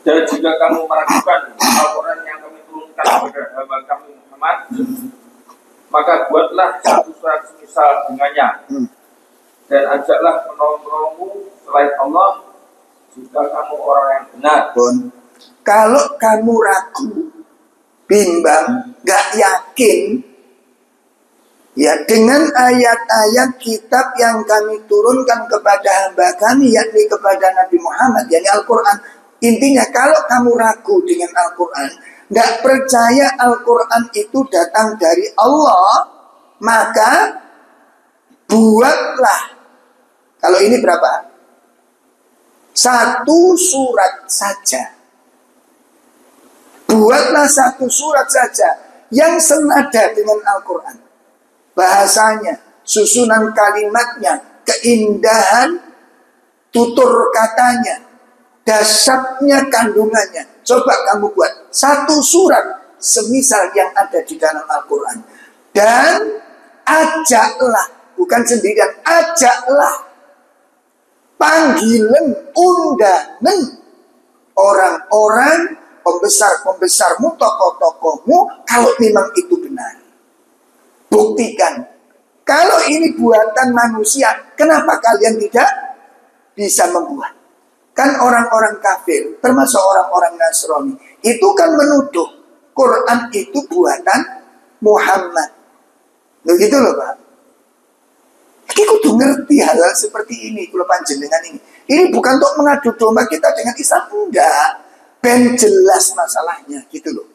Dan jika kamu meragukan Al-Quran yang kami turunkan kepada hamba kami Muhammad, maka buatlah satu surat semisal dengannya, dan ajaklah penolong-penolongmu selain Allah jika kamu orang yang benar. Kalau kamu ragu, bimbang, gak yakin, ya dengan ayat-ayat kitab yang kami turunkan kepada hamba kami, yakni kepada Nabi Muhammad, yakni Al-Quran. Intinya kalau kamu ragu dengan Al-Quran, gak percaya Al-Quran itu datang dari Allah, maka buatlah, kalau ini berapa? 1 surat saja. Buatlah 1 surat saja yang senada dengan Al-Quran. Bahasanya, susunan kalimatnya, keindahan tutur katanya, dasarnya, kandungannya. Coba kamu buat 1 surat semisal yang ada di dalam Al-Quran. Dan ajaklah, bukan sendirian, ajaklah, panggilan, undangan orang-orang, pembesar-pembesarmu, tokoh-tokohmu, kalau memang itu benar. Buktikan. Kalau ini buatan manusia, kenapa kalian tidak bisa membuat? Kan orang-orang kafir, termasuk orang-orang Nasrani, itu kan menuduh Quran itu buatan Muhammad. Begitu loh Pak. Kita kudu ngerti hal-hal seperti ini, kalau panjenengan ini. Ini bukan untuk mengadu domba kita dengan Islam, enggak. Ben jelas masalahnya, gitu loh.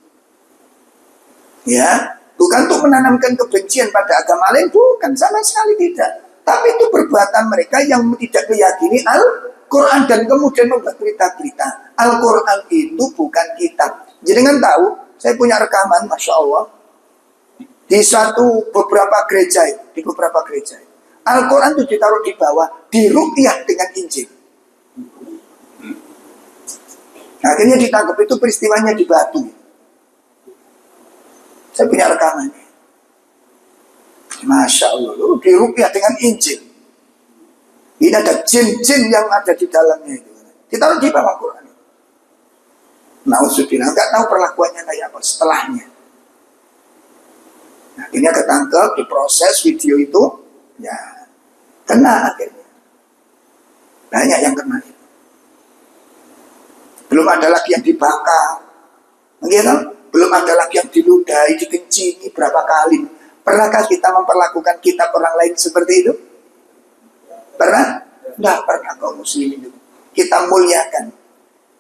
Ya, bukan untuk menanamkan kebencian pada agama lain, bukan, sama sekali tidak. Tapi itu perbuatan mereka yang tidak meyakini Al-Quran dan kemudian membuat berita-berita. Al-Quran itu bukan kitab. Jadi kan tahu, saya punya rekaman, Masya Allah, di beberapa gereja, Al-Quran itu ditaruh di bawah, diruqyah dengan Injil. Akhirnya ditangkap, itu peristiwanya di Batu. Saya punya rekamannya. Masya Allah, diruqyah dengan Injil. Ini ada jin-jin yang ada di dalamnya itu. Ditaruh di bawah Quran. Na'udzubillah, nggak tahu perlakuannya kayak apa setelahnya. Akhirnya ketangkep, diproses video itu, ya kena akhirnya. Banyak yang kena. Belum ada lagi yang dibakar, gitu? Belum ada lagi yang diludahi, dikencingi berapa kali. Pernahkah kita memperlakukan kitab orang lain seperti itu? Pernah? Tidak pernah kaum muslimin. Kita muliakan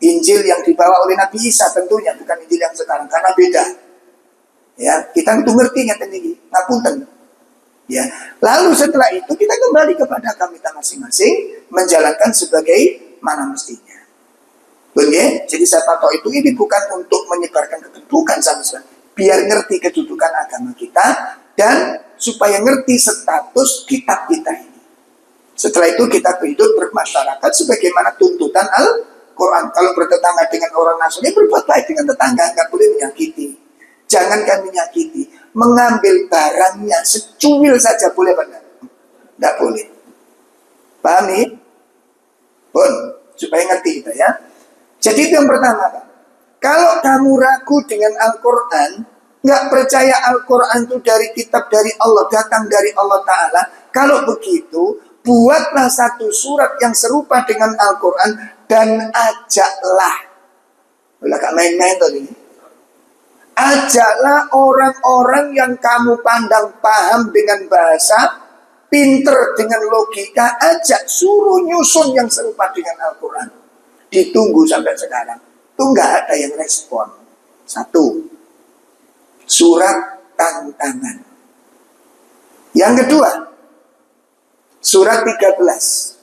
Injil yang dibawa oleh Nabi Isa, tentunya bukan Injil yang sekarang, karena beda. Ya, kita itu ngerti ngapunten. Ya, lalu setelah itu kita kembali kepada kami masing-masing menjalankan sebagai mana mestinya. Betul. Jadi saya tahu itu ini bukan untuk menyebarkan kedudukan sama sekali. Biar ngerti kedudukan agama kita dan supaya ngerti status kitab kita ini. Setelah itu kita hidup bermasyarakat sebagaimana tuntutan Al-Quran. Kalau bertetangga dengan orang Nasrani, berbuat baik dengan tetangga, nggak boleh menyakiti. Jangankan menyakiti, mengambil barangnya secuil saja boleh benar? Tidak boleh. Paham nih? Pun, supaya ngerti kita ya. Jadi itu yang pertama, Pak. Kalau kamu ragu dengan Al-Quran, nggak percaya Al-Quran itu dari kitab dari Allah, datang dari Allah Ta'ala. Kalau begitu, buatlah satu surat yang serupa dengan Al-Quran dan ajaklah. Boleh gak main-main tadi? Ajaklah orang-orang yang kamu pandang paham dengan bahasa, pinter dengan logika, ajak, suruh nyusun yang serupa dengan Al-Quran. Ditunggu sampai sekarang. Itu nggak ada yang respon. Satu, surat tantangan. Yang kedua, surat 13.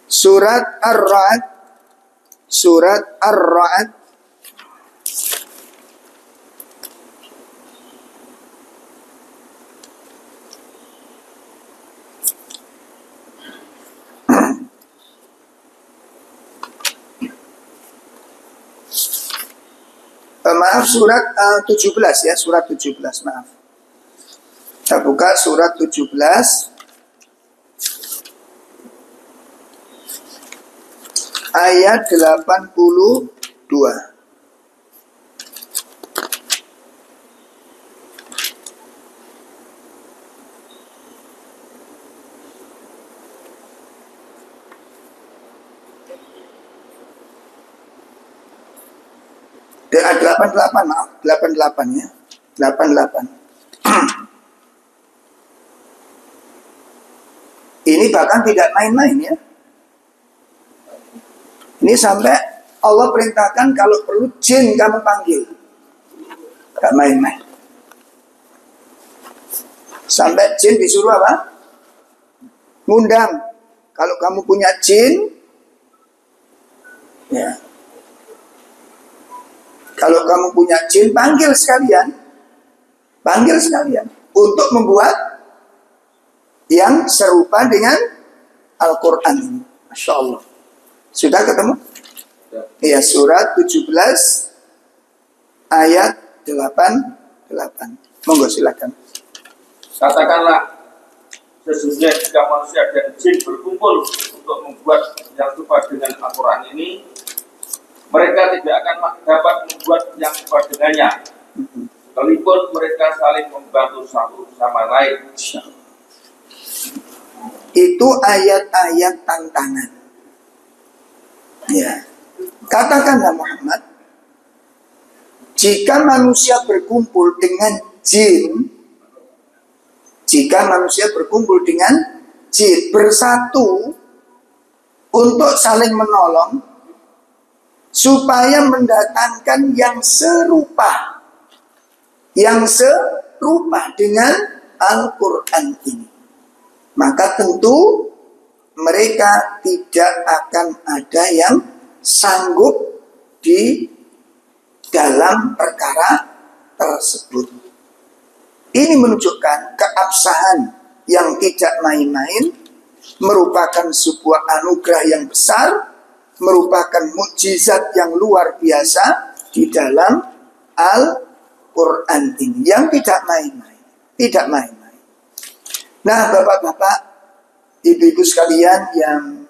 Surat Ar-Ra'd. Surat Ar-Ra'd. Maaf, surat 17 ya, surat 17, maaf. Kita buka surat 17 ayat 82. Ayat 88, maaf, 88 ya. 88. Ini bahkan tidak main-main ya. Ini sampai Allah perintahkan kalau perlu jin kamu panggil. Gak main-main. Sampai jin disuruh apa? Ngundang. Kalau kamu punya jin, ya. Kalau kamu punya jin, panggil sekalian. Panggil sekalian. Untuk membuat yang serupa dengan Al-Quran ini. Masya Allah. Sudah ketemu? Iya, surat 17 ayat 88. Monggo silakan. Katakanlah, sesungguhnya jika manusia dan jin berkumpul untuk membuat yang serupa dengan Al-Quran ini, mereka tidak akan dapat membuat yang serupa dengannya, sekalipun mereka saling membantu satu sama lain. Itu ayat-ayat tantangan. Ya, katakanlah Muhammad, jika manusia berkumpul dengan jin, bersatu untuk saling menolong, supaya mendatangkan yang serupa dengan Al-Quran ini, maka tentu mereka tidak akan ada yang sanggup di dalam perkara tersebut. Ini menunjukkan keabsahan yang tidak main-main, merupakan sebuah anugerah yang besar, merupakan mukjizat yang luar biasa di dalam Al-Quran ini, yang tidak main-main. Tidak main-main. Nah, bapak-bapak, ibu-ibu sekalian yang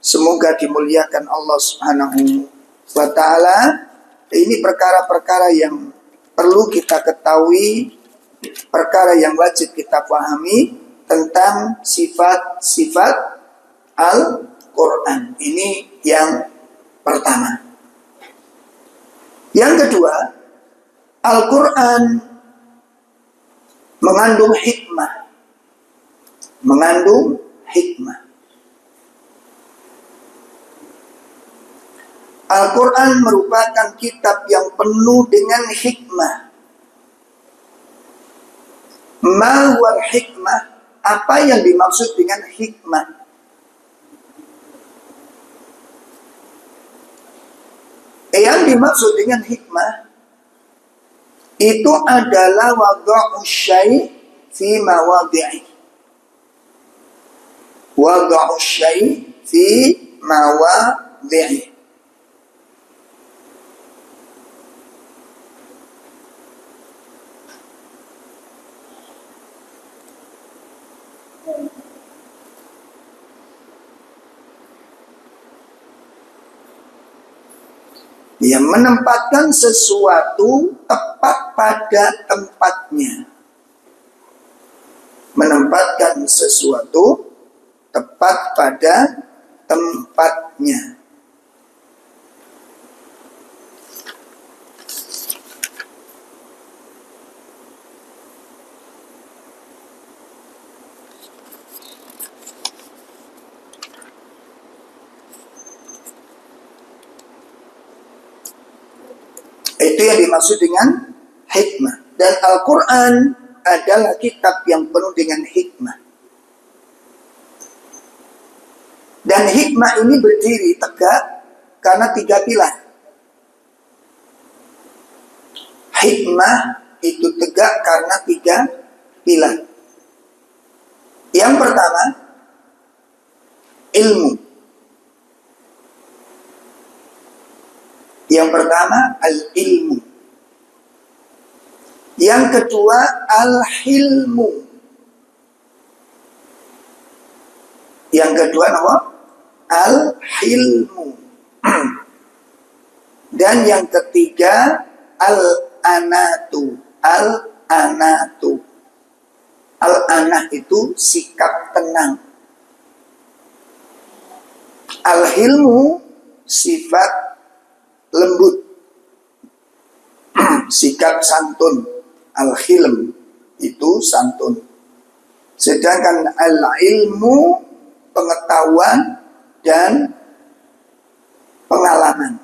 semoga dimuliakan Allah Subhanahu wa ta'ala. Ini perkara-perkara yang perlu kita ketahui, perkara yang wajib kita pahami tentang sifat-sifat Al-Quran. Ini yang pertama. Yang kedua, Al-Quran mengandung hikmah. Mengandung hikmah. Al-Quran merupakan kitab yang penuh dengan hikmah. Ma huwal hikmah? Apa yang dimaksud dengan hikmah? Yang dimaksud dengan hikmah itu adalah wada'u syai' fi mawadhi'i. Wada'u syai' fi mawadhi'i. Dia menempatkan sesuatu tepat pada tempatnya. Menempatkan sesuatu tepat pada tempatnya. Itu yang dimaksud dengan hikmah. Dan Al-Quran adalah kitab yang penuh dengan hikmah. Dan hikmah ini berdiri tegak karena 3 pilar. Hikmah itu tegak karena 3 pilar. Yang pertama, ilmu. Yang pertama, al-ilmu. Yang kedua, al-hilmu. Yang kedua, apa? Al-hilmu. Dan yang ketiga, al-anatu. Al-anatu. Al-anah itu sikap tenang. Al-hilmu sifat lembut, sikap santun. Al-hilm itu santun. Sedangkan al-ilmu pengetahuan dan pengalaman.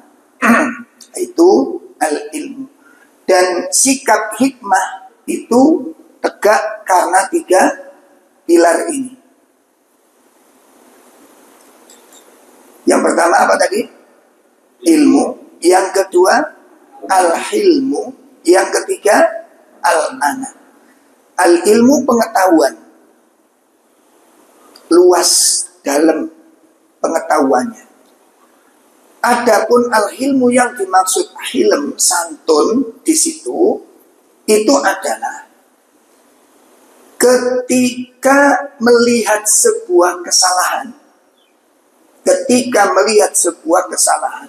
Itu al-ilmu. Dan sikap hikmah itu tegak karena 3 pilar ini. Yang pertama apa tadi? Ilmu. Yang kedua, al-hilmu. Yang ketiga, al-ana. Al-ilmu pengetahuan. Luas dalam pengetahuannya. Adapun al-hilmu yang dimaksud hilm, santun di situ, itu adalah ketika melihat sebuah kesalahan. Ketika melihat sebuah kesalahan,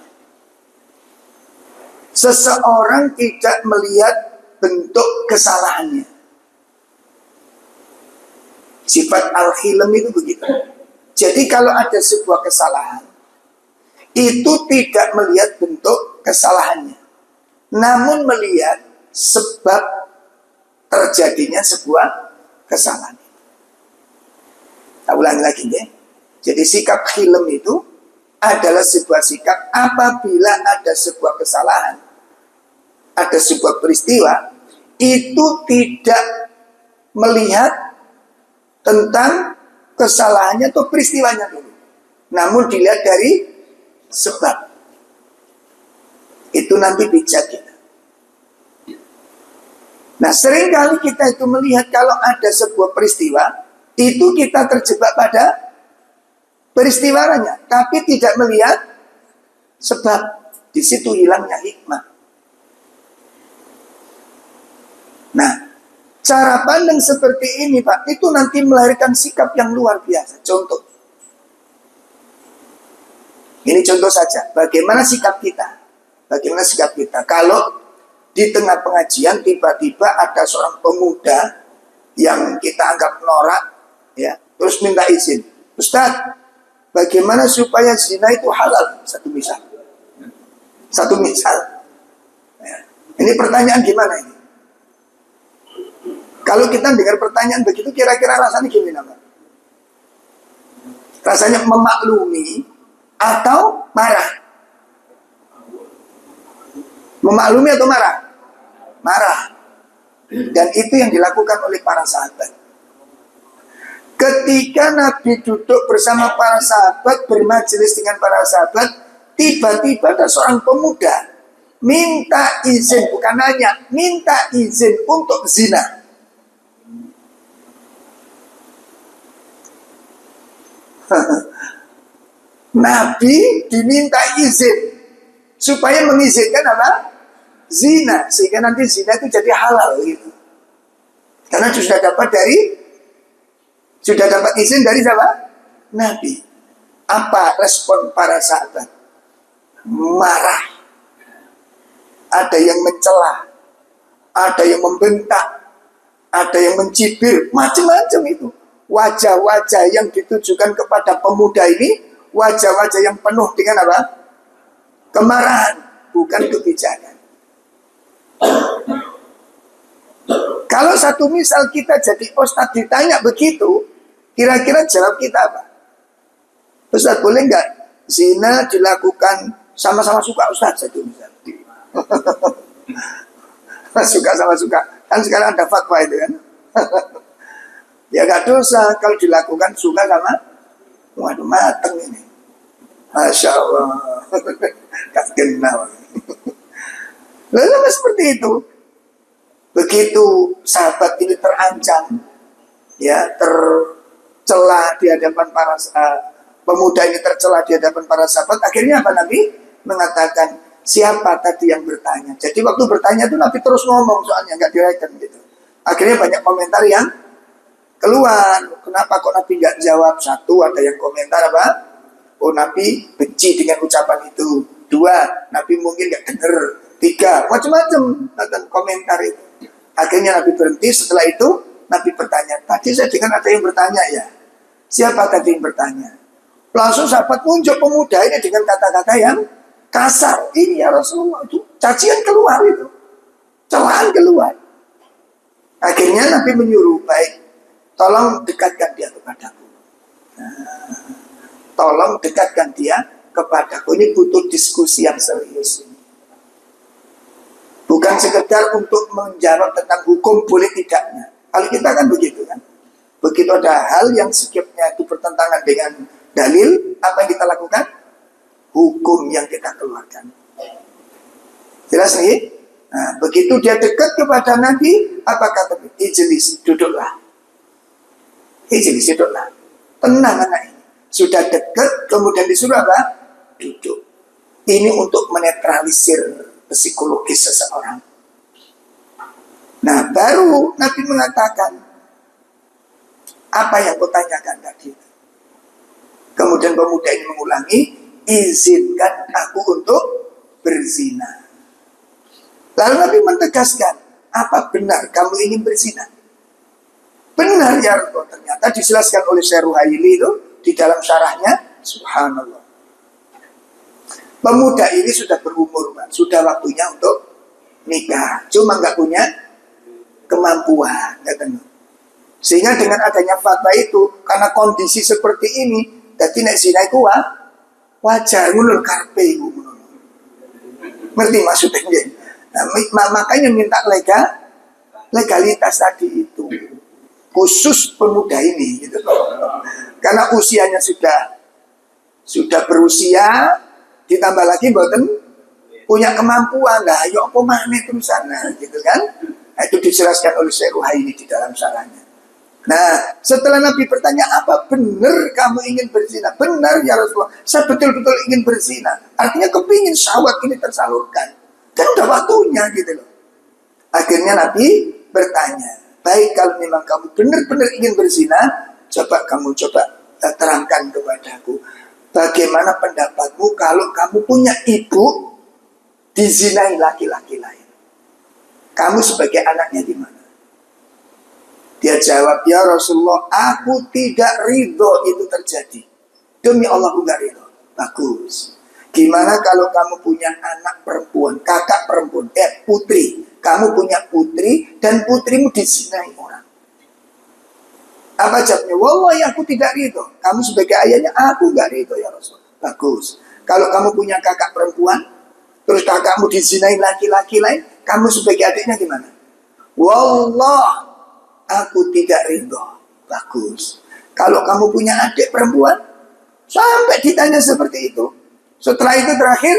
seseorang tidak melihat bentuk kesalahannya. Sifat al-hilm itu begitu. Jadi kalau ada sebuah kesalahan, itu tidak melihat bentuk kesalahannya, namun melihat sebab terjadinya sebuah kesalahan. Kita ulangi lagi ya. Jadi sikap hilm itu adalah sebuah sikap apabila ada sebuah kesalahan, ada sebuah peristiwa, itu tidak melihat tentang kesalahannya atau peristiwanya dulu, namun dilihat dari sebab. Itu nanti bijak kita. Nah, seringkali kita itu melihat kalau ada sebuah peristiwa, itu kita terjebak pada peristiwanya, tapi tidak melihat sebab. Di situ hilangnya hikmah. Nah, cara pandang seperti ini, Pak, itu nanti melahirkan sikap yang luar biasa. Contoh. Ini contoh saja. Bagaimana sikap kita Bagaimana sikap kita kalau di tengah pengajian tiba-tiba ada seorang pemuda yang kita anggap norak, ya, terus minta izin, Ustaz, bagaimana supaya zina itu halal? Satu misal. Ya. Ini pertanyaan gimana ini? Kalau kita dengar pertanyaan begitu, kira-kira rasanya gimana, Pak? Rasanya memaklumi atau marah? Memaklumi atau marah? Marah. Dan itu yang dilakukan oleh para sahabat. Ketika Nabi duduk bersama para sahabat, bermajelis dengan para sahabat, tiba-tiba ada seorang pemuda minta izin, bukan nanya, minta izin untuk zina. Nabi diminta izin supaya mengizinkan apa? Zina, sehingga nanti zina itu jadi halal gitu. Karena sudah dapat izin dari siapa? Nabi. Apa respon para sahabat? Marah. Ada yang mencela, ada yang membentak, ada yang mencibir, macam-macam itu. Wajah-wajah yang ditujukan kepada pemuda ini, wajah-wajah yang penuh dengan apa? Kemarahan, bukan kebijakan. Kalau satu misal kita jadi ustadz ditanya begitu, kira-kira jawab kita apa? Ustadz, boleh nggak zina dilakukan sama-sama suka, Ustadz, satu misal? Suka sama suka. Kan sekarang ada fatwa itu kan. Ya gak dosa kalau dilakukan suka sama. Waduh, mateng ini. Masya Allah. Gak kenal. Lalu seperti itu. Begitu sahabat ini terancam, ya, tercela di hadapan para pemuda ini tercela di hadapan para sahabat. Akhirnya apa Nabi mengatakan, siapa tadi yang bertanya? Jadi waktu bertanya itu Nabi terus ngomong, soalnya nggak direken gitu. Akhirnya banyak komentar yang keluar. Kenapa kok Nabi nggak jawab? Satu, ada yang komentar apa? Oh, Nabi benci dengan ucapan itu. Dua, Nabi mungkin nggak dengar. Tiga, macam-macam komentar itu. Akhirnya Nabi berhenti. Setelah itu Nabi bertanya, tadi saya dengar ada yang bertanya ya. Siapa tadi yang bertanya? Langsung sahabat muncul pemuda ini dengan kata-kata yang kasar. Ini ya Rasulullah, itu cacian keluar itu. Celaan keluar. Akhirnya Nabi menyuruh, baik, tolong dekatkan dia kepadaku. Tolong dekatkan dia kepadaku. Ini butuh diskusi yang serius. Bukan sekedar untuk menjawab tentang hukum boleh tidaknya. Kalau kita kan begitu kan. Begitu ada hal yang sikapnya itu bertentangan dengan dalil, apa yang kita lakukan? Hukum yang kita keluarkan. Jelas nih? Nah, begitu dia dekat kepada Nabi, apa kata Nabi? Ijlis, duduklah. Ijlis, duduklah. Tenang anak ini. Sudah dekat, kemudian disuruh apa? Duduk. Ini untuk menetralisir psikologis seseorang. Nah, baru Nabi mengatakan, apa yang kau tanyakan tadi? Kemudian pemuda ini mengulangi, izinkan aku untuk berzina. Lalu Nabi menegaskan, apa benar kamu ingin berzina? Benar ya Rasulullah. Ternyata dijelaskan oleh Syekh Ruhaili itu di dalam syarahnya, subhanallah. Pemuda ini sudah berumur, Pak. Sudah waktunya untuk nikah. Cuma nggak punya kemampuan. Sehingga dengan adanya fatwa itu, karena kondisi seperti ini, jadi nek zina iku wajar ngono karpe iku. Ngerti maksudnya? Nah, makanya minta legalitas tadi itu. Khusus pemuda ini gitu. Karena usianya sudah berusia, ditambah lagi mboten punya kemampuan. Lah ayo apa maneh terusan gitu kan. Nah, itu dijelaskan oleh Syekh Ruhaili di dalam syarahnya. Nah, setelah Nabi bertanya, apa benar kamu ingin berzina? Benar ya Rasulullah, saya betul-betul ingin berzina. Artinya kepingin syahwat ini tersalurkan. Kan udah waktunya gitu loh. Akhirnya Nabi bertanya, baik kalau memang kamu benar-benar ingin berzina, coba terangkan kepadaku. Bagaimana pendapatmu kalau kamu punya ibu dizinai laki-laki lain. Kamu sebagai anaknya gimana? Dia jawab, ya Rasulullah, aku tidak ridho itu terjadi. Demi Allah aku gak ridho. Bagus. Gimana kalau kamu punya anak perempuan, kakak perempuan, putri. Kamu punya putri dan putrimu dizinai orang. Apa jawabnya? Wallahi aku tidak ridho. Kamu sebagai ayahnya, aku gak ridho ya Rasul. Bagus. Kalau kamu punya kakak perempuan, terus kakakmu dizinai laki-laki lain, kamu sebagai adiknya gimana? Wallah, aku tidak ridho. Bagus. Kalau kamu punya adik perempuan, sampai ditanya seperti itu. Setelah itu terakhir,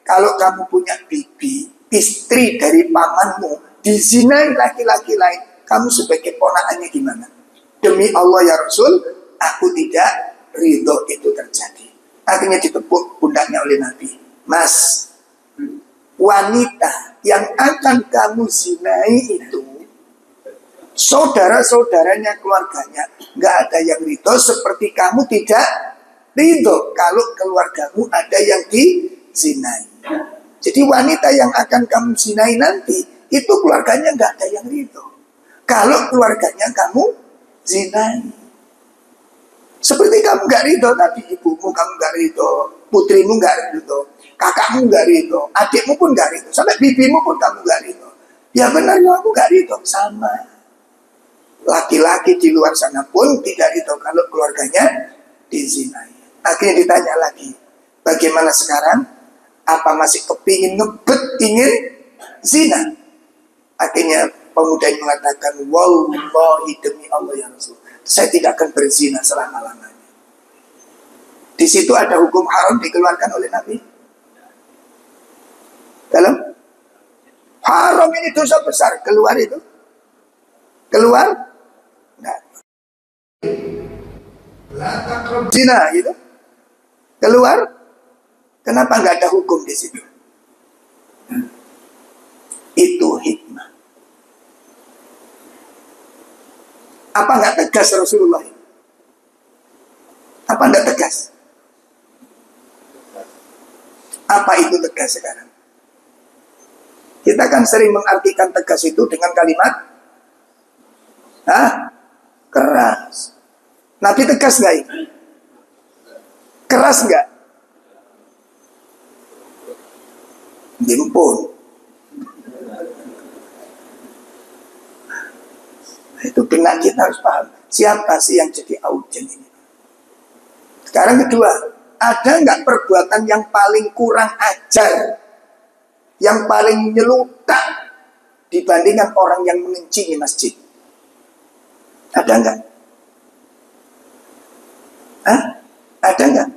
kalau kamu punya bibi, istri dari pamanmu, dizinai laki-laki lain, kamu sebagai ponakannya gimana? Demi Allah ya Rasul, aku tidak ridho itu terjadi. Akhirnya ditepuk pundaknya oleh Nabi. Mas, wanita yang akan kamu zinai itu, saudara-saudaranya, keluarganya, gak ada yang ridho seperti kamu tidak ridho kalau keluargamu ada yang dizinai. Jadi wanita yang akan kamu zinai nanti, itu keluarganya gak ada yang ridho kalau keluarganya kamu zinai. Seperti kamu gak ridho, tapi ibumu kamu gak ridho, putrimu gak ridho, kakakmu gak ridho, adikmu pun gak ridho, sampai bibimu pun kamu gak ridho. Ya benar ya, aku gak ridho. Sama laki-laki di luar sana pun tidak ridho kalau keluarganya dizinai. Akhirnya ditanya lagi, bagaimana sekarang? Apa masih kepingin ngebet, ingin zina? Akhirnya pemuda yang mengatakan, wallahi demi Allah ya Rasul, saya tidak akan berzina selama-lamanya. Di situ ada hukum haram dikeluarkan oleh Nabi. Dalam haram ini dosa besar, keluar itu. Keluar? Enggak. Zina gitu. Keluar? Kenapa nggak ada hukum di situ? Itu hikmah. Apa nggak tegas Rasulullah? Apa nggak tegas? Apa itu tegas sekarang? Kita kan sering mengartikan tegas itu dengan kalimat keras. Nabi tegas nggak ini? Keras nggak? Dimpun. Itu benar, kita harus paham siapa sih yang jadi audiens ini. Sekarang kedua, ada nggak perbuatan yang paling kurang ajar, yang paling nyelutak dibandingkan orang yang mengencingi masjid? Ada nggak? Ada nggak?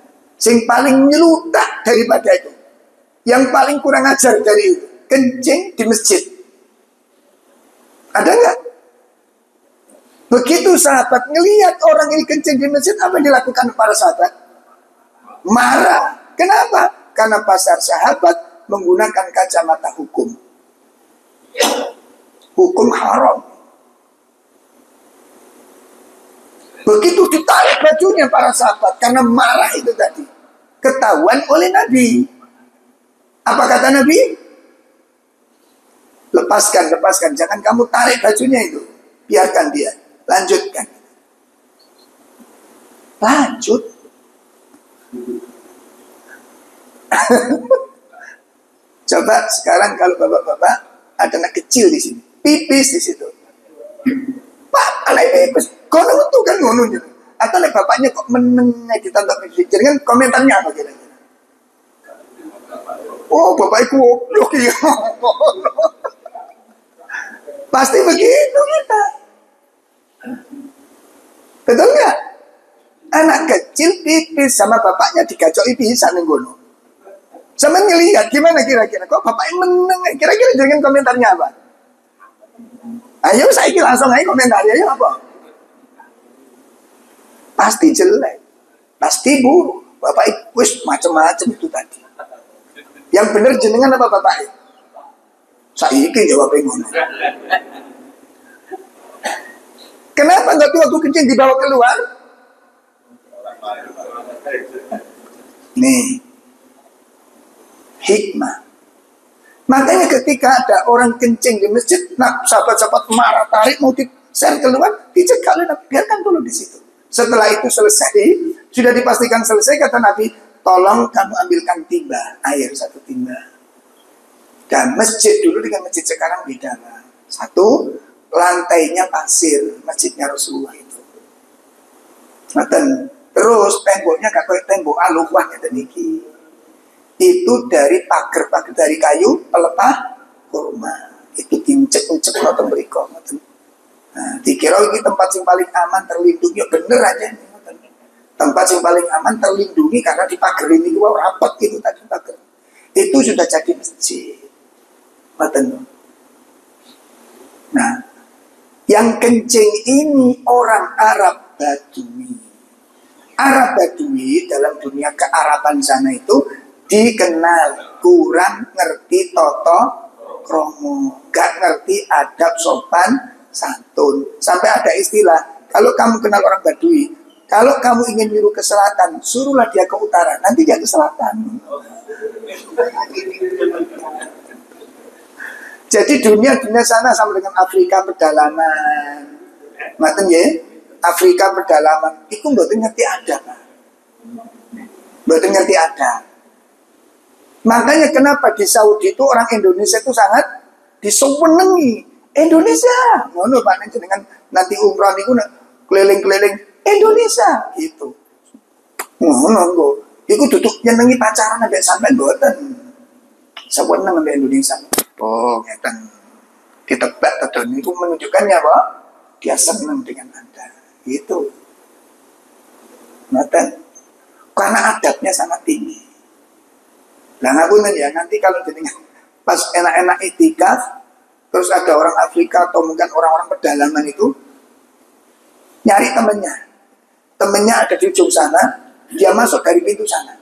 Yang paling nyelutak daripada itu, yang paling kurang ajar dari itu, kencing di masjid. Ada nggak? Begitu sahabat ngelihat orang ini kencing di masjid, apa yang dilakukan para sahabat? Marah. Kenapa? Karena pasar sahabat menggunakan kacamata hukum. Hukum haram. Begitu ditarik bajunya para sahabat karena marah itu tadi, ketahuan oleh Nabi. Apa kata Nabi? Lepaskan, lepaskan. Jangan kamu tarik bajunya itu. Biarkan dia. Lanjutkan. Lanjut. Coba sekarang kalau bapak-bapak ada anak kecil di sini, pipis di situ. Pak, anak pipis. Kono itu kan ngono gitu. Atau lek bapaknya kok menengnya ditonton pipis. Jadi kan komentarnya apa kira-kira? Oh, bapakku goblok ya. Pasti begitu kita. Betul nggak? Anak kecil pipis sama bapaknya digacoki pisan ning ngono. Sama ngelihat gimana kira-kira? Kok bapaknya meneng? Kira-kira dengan komentarnya apa? Ayo saya langsung aja komentarnya ayo apa? Pasti jelek, pasti buruk. Bapak wis macam-macam itu tadi. Yang benar jenengan apa bapak? Saiki jawabnya ngono. Kenapa nggak tuh waktu kencing dibawa keluar? Nih, hikmah. Makanya ketika ada orang kencing di masjid, nah sahabat-sahabat marah, tarik mau di-share keluar, dicegah oleh Nabi, biarkan dulu di situ. Setelah itu selesai, sudah dipastikan selesai, kata Nabi, tolong kamu ambilkan timba, air 1 timba. Dan masjid dulu dengan masjid sekarang beda. Satu, lantainya pasir, masjidnya Rasulullah itu. Terus temboknya gak kayak tembok aluwah ya niki. Itu dari pagar dari kayu pelepah kurma. Itu dincek-incek nonton berikut. Nah, dikira ini tempat yang paling aman terlindungi, ya bener aja. Tempat yang paling aman terlindungi karena di pagar ini gua rapat gitu tadi pagar. Itu sudah jadi masjid. Nah, yang kencing ini orang Arab Badui. Arab Badui dalam dunia kearaban sana itu dikenal kurang ngerti toto kromo, gak ngerti adab sopan santun. Sampai ada istilah, kalau kamu kenal orang Badui, kalau kamu ingin nyuruh ke selatan, suruhlah dia ke utara, nanti dia ke selatan. Jadi dunia sana sama dengan Afrika pedalaman. Maten ya, Afrika pedalaman. Iku mboten ngerti adab. Mboten ngerti adab. Makanya kenapa di Saudi itu orang Indonesia itu sangat disenengi. Indonesia, ngono Pak dengan nanti umrah niku keliling-keliling Indonesia gitu. Ngono kok. Iku duduk nyenengi pacaran ambek sampean mboten. Seneng ambek Indonesia. Oh, ngeten. Ditebak tenan niku menunjukkannya apa? Dia senang dengan Anda. Gitu. Ngeten. Karena adabnya sangat tinggi. Nah, ngapunten ya, nanti kalau jenengan pas enak-enak itikaf, terus ada orang Afrika atau mungkin orang-orang pedalaman itu nyari temennya. Temennya ada di ujung sana, dia masuk dari pintu sana.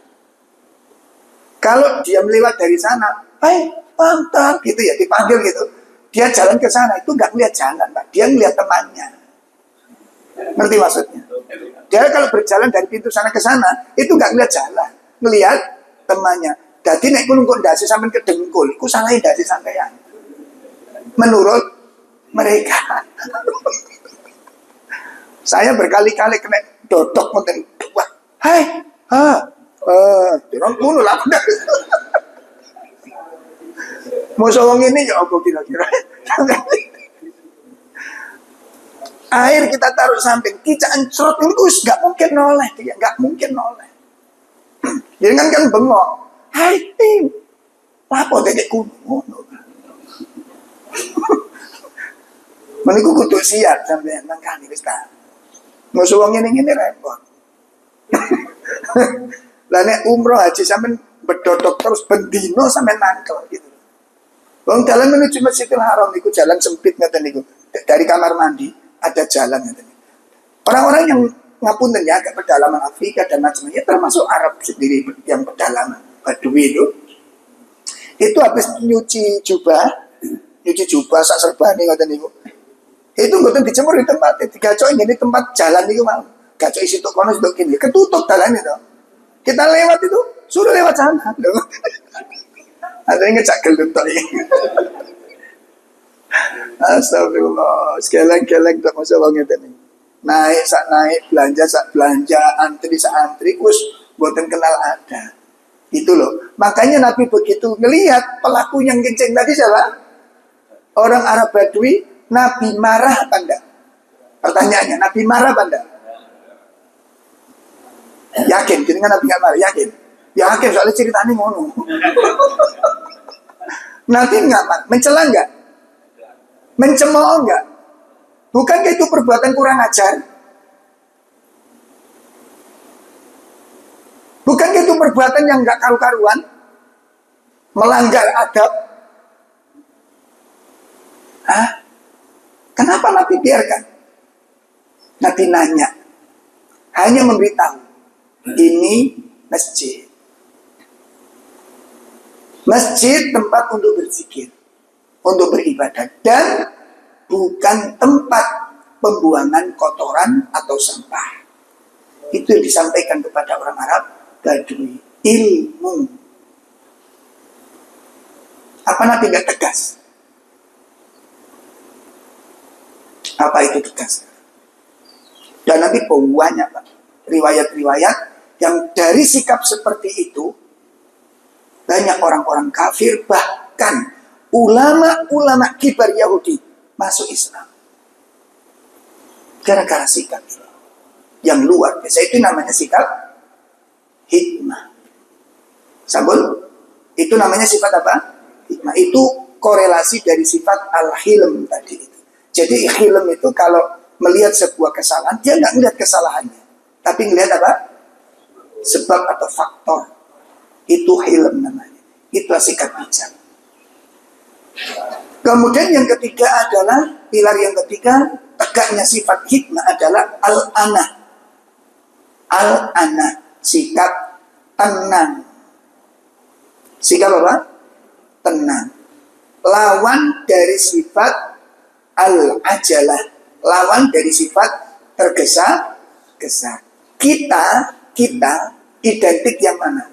Kalau dia melewat dari sana, hai, pantar gitu ya, dipanggil gitu. Dia jalan ke sana, itu nggak melihat jalan, Pak. Dia melihat temannya. Ngerti maksudnya? Dia kalau berjalan dari pintu sana ke sana, itu nggak melihat jalan, melihat temannya. Jadi nek kulo kok ndase sampean ke dengkul, iku salahe ndase sampean. Menurut mereka. Saya berkali-kali kena dodok ngoten. Wah, hai, dirong ngono lah. Mosok wong ini ya apa kira-kira. Air kita taruh samping, kita encrot itu gak mungkin noleh, dia gak mungkin noleh. Jadi kan bengok. Hai tim, apa dedek kuno? Meniku kudu siap sampean mangkane wis ta. Musuh wong ngene repot. Lah nek umroh haji sampean bedodok terus bendino sampean mangkel gitu. Wong jalan menuju Masjidil Haram niku jalan sempit ngeten niku. Dari kamar mandi ada jalan ngeten. Orang-orang yang ngapunten ya agak pedalaman Afrika dan macam-macam, termasuk Arab sendiri yang pedalaman. Badui itu habis nyuci jubah sak serbane ngoten niku. Itu mboten dijemur di tempat, digacok ini tempat jalan niku mau. Gacok isi tok kono sitok kene, ketutup dalan itu. Kita lewat itu, suruh lewat sana. Ada yang ngecak gelut tok iki. Astagfirullah, sekeleng-keleng tak masa wong ngeten. Naik sak belanja, antri sak antri, wis mboten kenal ada. Itu loh. Makanya Nabi begitu ngelihat pelaku yang kencing tadi siapa? Orang Arab Badui. Nabi marah apa enggak? Pertanyaannya, Nabi marah apa enggak? Yakin? Jadi kan Nabi enggak marah? Yakin? Yakin soalnya ceritanya ngono. Nabi enggak marah. Mencela enggak? Mencemooh enggak? Bukankah itu perbuatan kurang ajar? Bukankah itu perbuatan yang enggak karu-karuan? Melanggar adab? Hah? Kenapa Nabi biarkan? Nabi nanya. Hanya memberitahu. Ini masjid. Masjid tempat untuk berzikir. Untuk beribadah. Dan bukan tempat pembuangan kotoran atau sampah. Itu yang disampaikan kepada orang Arab. Badui ilmu. Apa Nabi nggak tegas? Apa itu tegas? Dan Nabi banyak Pak, riwayat-riwayat yang dari sikap seperti itu banyak orang-orang kafir, bahkan ulama-ulama kibar Yahudi masuk Islam gara-gara sikap yang luar biasa. Itu namanya sikap hikmah. Sabun, itu namanya sifat apa? Hikmah. Itu korelasi dari sifat al-hilm tadi itu. Jadi hilm itu kalau melihat sebuah kesalahan, dia nggak melihat kesalahannya, tapi melihat apa? Sebab atau faktor. Itu hilm namanya. Itulah sikap bijak. Kemudian yang ketiga adalah, pilar yang ketiga, tegaknya sifat hikmah adalah al-ana. Al-ana, sikap tenang. Sikap apa? Tenang. Lawan dari sifat al-ajalah, lawan dari sifat tergesa-gesa. Kita identik yang mana?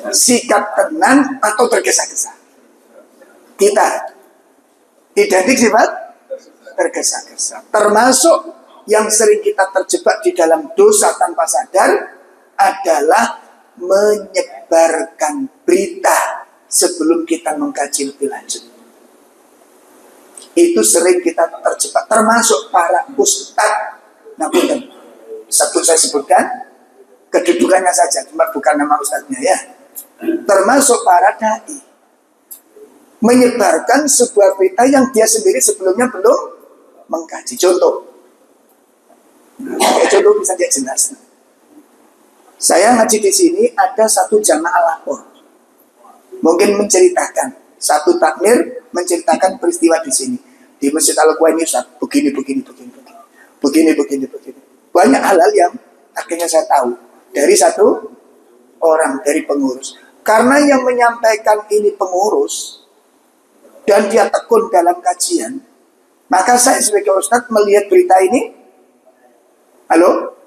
Sikap tenang atau tergesa-gesa? Kita identik sifat tergesa-gesa. Termasuk yang sering kita terjebak di dalam dosa tanpa sadar adalah menyebarkan berita sebelum kita mengkaji lebih lanjut. Itu sering kita terjebak, termasuk para ustadz. Nah, satu saya sebutkan kedudukannya saja, cuma bukan nama ustadznya ya. Termasuk para dai, menyebarkan sebuah berita yang dia sendiri sebelumnya belum mengkaji. Contoh bisa dia jelas. Saya ngaji di sini, ada satu jamaah lapor, mungkin menceritakan satu takmir, menceritakan peristiwa di sini di Masjid Al-Quwaini, begini. Banyak hal-hal yang akhirnya saya tahu dari satu orang, dari pengurus. Karena yang menyampaikan ini pengurus dan dia tekun dalam kajian, maka saya sebagai ustadz melihat berita ini, halo,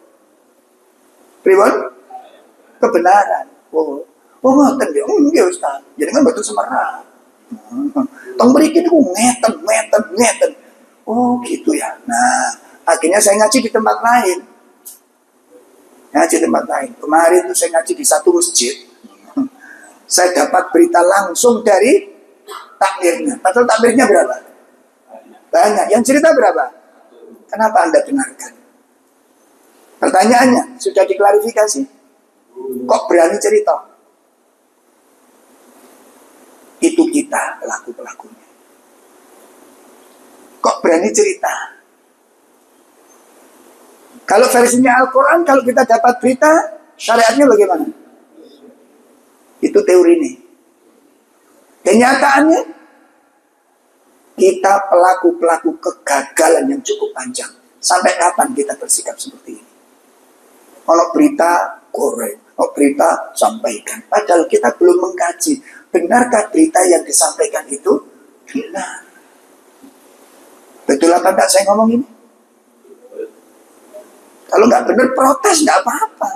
Pribon, kebenaran. Oh ngoten dia, enggak ustaz. Jadi kan betul semerah. Tong berikin itu ngeten. Oh gitu ya. Nah, akhirnya saya ngaji di tempat lain. Kemarin tuh saya ngaji di satu masjid. Saya dapat berita langsung dari takmirnya. Padahal takmirnya berapa? Banyak. Yang cerita berapa? Kenapa Anda dengarkan? Pertanyaannya sudah diklarifikasi. Kok berani cerita? Itu kita pelaku-pelakunya. Kok berani cerita? Kalau versinya Al-Quran, kalau kita dapat berita, syariatnya bagaimana? Itu teori ini. Kenyataannya, kita pelaku-pelaku kegagalan yang cukup panjang. Sampai kapan kita bersikap seperti ini? Kalau berita, goreng. Kalau berita, sampaikan. Padahal kita belum mengkaji. Benarkah berita yang disampaikan itu benar? Betul apa enggak saya ngomong ini? Kalau nggak benar, protes nggak apa-apa.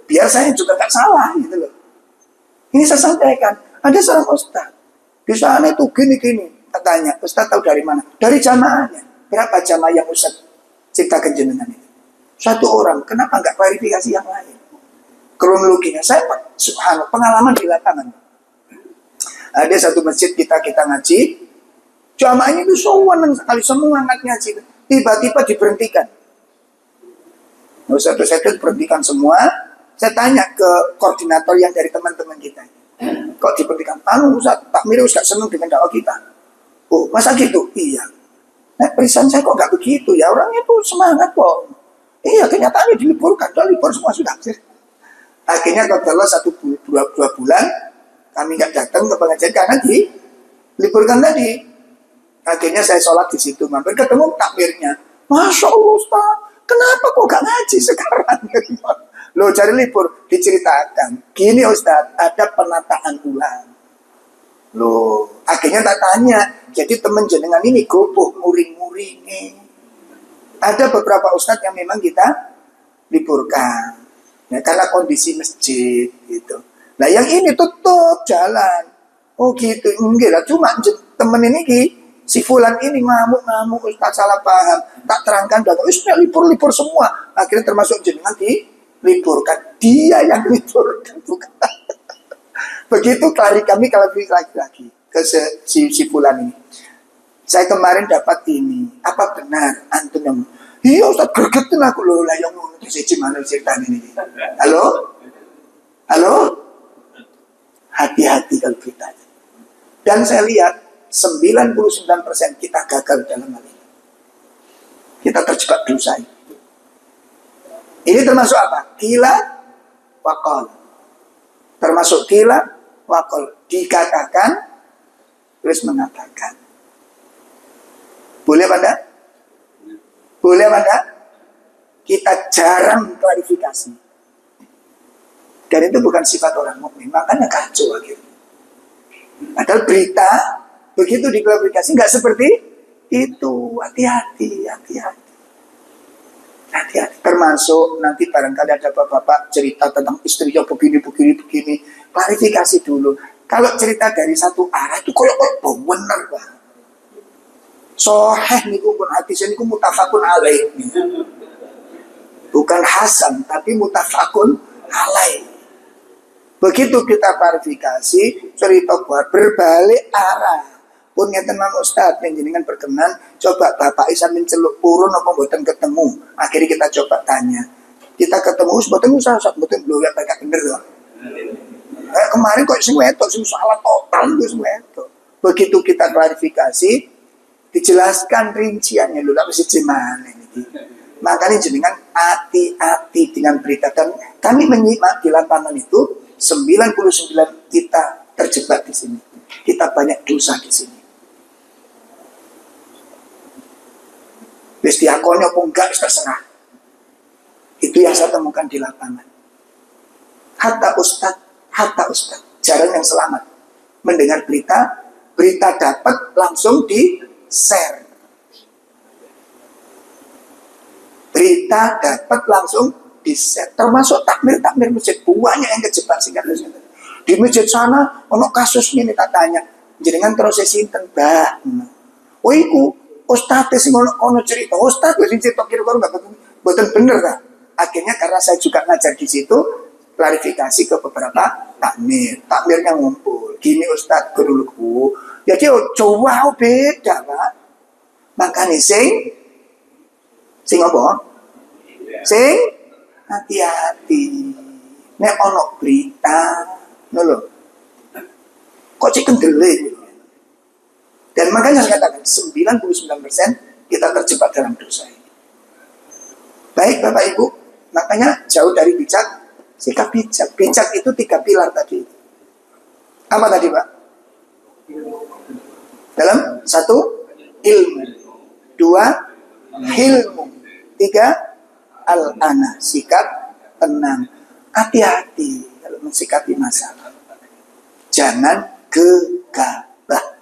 Biar saya juga nggak salah gitu loh. Ini saya sampaikan. Ada seorang ustaz di sana itu gini. Katanya, ustaz tahu dari mana? Dari jamaahnya. Berapa jamaah yang ustaz ciptakan jenengan itu? Satu orang. Kenapa nggak klarifikasi yang lain? Kronologinya saya subhanallah pengalaman di lapangan. Ada satu masjid kita ngaji, jamaahnya itu senang sekali, semua ngaji. Tiba-tiba diberhentikan. Satu-satu berhentikan semua. Saya tanya ke koordinator yang dari teman-teman kita, kok diberhentikan? Ustaz, takmir Ustaz senang dengan dakwah kita. Oh, masa gitu? Iya. Nah, perisan saya kok nggak begitu ya, orangnya tuh semangat kok. Iya, kenyataannya diliburkan, libur semua sudah. Akhirnya kalau 1-2 bulan kami nggak datang ke pengajian karena diliburkan tadi. Akhirnya saya sholat di situ, mampir ketemu takmirnya. Masya Allah Ustaz, kenapa kok gak ngaji sekarang? Loh, cari libur, diceritakan. Gini Ustaz, ada penataan ulang. Loh, akhirnya tak tanya. Jadi teman jenengan ini gopoh, muring-muringi. Ada beberapa Ustaz yang memang kita liburkan. Ya, karena kondisi masjid gitu. Nah yang ini tutup jalan. Oh gitu, enggak lah, cuma temen ini si fulan ini ngamuk Ustaz salah paham, tak terangkan dan libur semua, akhirnya termasuk jenengan diliburkan, dia yang liburkan bukan. Begitu kami lagi ke si fulan ini. Saya kemarin dapat ini, apa benar antum yang iya Ustaz gregetin aku loh lah yang ngono si gimana cerita ini. Halo? Hati-hati kalau beritanya. Dan saya lihat 99% kita gagal dalam hal ini. Kita terjebak dosa ini. Ini termasuk apa? Qila wa qal. Termasuk qila wa qal. Dikatakan terus mengatakan. Boleh apa enggak? Boleh apa enggak? Kita jarang klarifikasi. Dan itu bukan sifat orang mukmin, makanya kacau akhirnya. Padahal berita begitu diklarifikasi nggak seperti itu. Hati-hati. Termasuk nanti barangkali ada bapak-bapak cerita tentang istrinya begini. Klarifikasi dulu. Kalau cerita dari satu arah itu koyok bener banget. Soheh niku pun hadis niku mutafakun alaih. Bukan hasan tapi mutafakun alaih. Begitu kita klarifikasi, cerita buat berbalik arah. Pun ngeten Mang Ustaz, jenengan berkenan, coba Bapak sampeyan celuk purun apa mboten ketemu. Akhirnya kita coba tanya. Kita ketemu mboten usah mboten lho ya pakai bener loh. Kemarin kok sing wetok sing salah total itu sing wetok. Begitu kita klarifikasi, dijelaskan rinciannya lho lha wis gimana iki. Makanya jenengan hati-hati dengan berita dan kami menyimak di lapangan itu 99 kita terjebak di sini. Kita banyak dosa di sini. Wis diakoni apa enggak terserah. Itu yang saya temukan di lapangan. Hatta Ustaz, jarang yang selamat mendengar berita dapat langsung di-share. Berita dapat langsung di-share. Termasuk takmir masjid banyak yang kejebak singkat di masjid sana ono kasus ini tak tanya jenengan prosesi tentang oh iku ustaz sing ono cerita ustaz sing cerita kira-kira enggak betul bener kan akhirnya karena saya juga ngajar di situ klarifikasi ke beberapa takmirnya ngumpul gini ustaz keduluku jadi coba beda Pak makanya sing apa sing hati-hati nek ono berita lho. Kok cek kendele. Dan makanya saya katakan 99% kita terjebak dalam dosa ini. Baik Bapak Ibu, makanya jauh dari bijak, sikap bijak. Bijak itu 3 pilar tadi. Apa tadi Pak? Dalam 1 ilmu, 2 hilmu, 3 al-ana, sikap tenang. Hati-hati kalau mensikapi masalah. Jangan gegabah.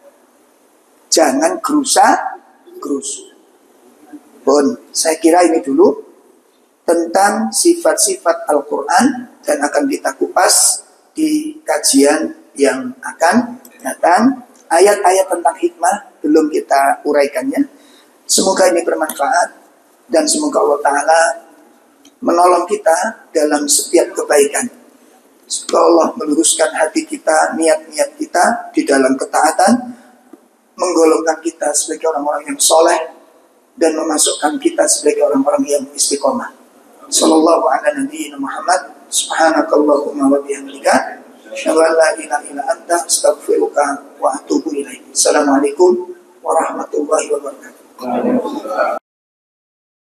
Jangan gerusa-gerusu. Pun, saya kira ini dulu tentang sifat-sifat Al-Quran dan akan kita kupas di kajian yang akan datang. Ayat-ayat tentang hikmah belum kita uraikannya. Semoga ini bermanfaat dan semoga Allah Ta'ala menolong kita dalam setiap kebaikan. Semoga Allah meluruskan hati kita, niat-niat kita di dalam ketaatan, menggolongkan kita sebagai orang-orang yang soleh dan memasukkan kita sebagai orang-orang yang istiqomah. Sallallahu ala nabiyyina Muhammad. Subhanakallahumma wa bihamdika asyhadu an la ilaha illa anta astaghfiruka wa atubu ilaik. Assalamualaikum warahmatullahi wabarakatuh.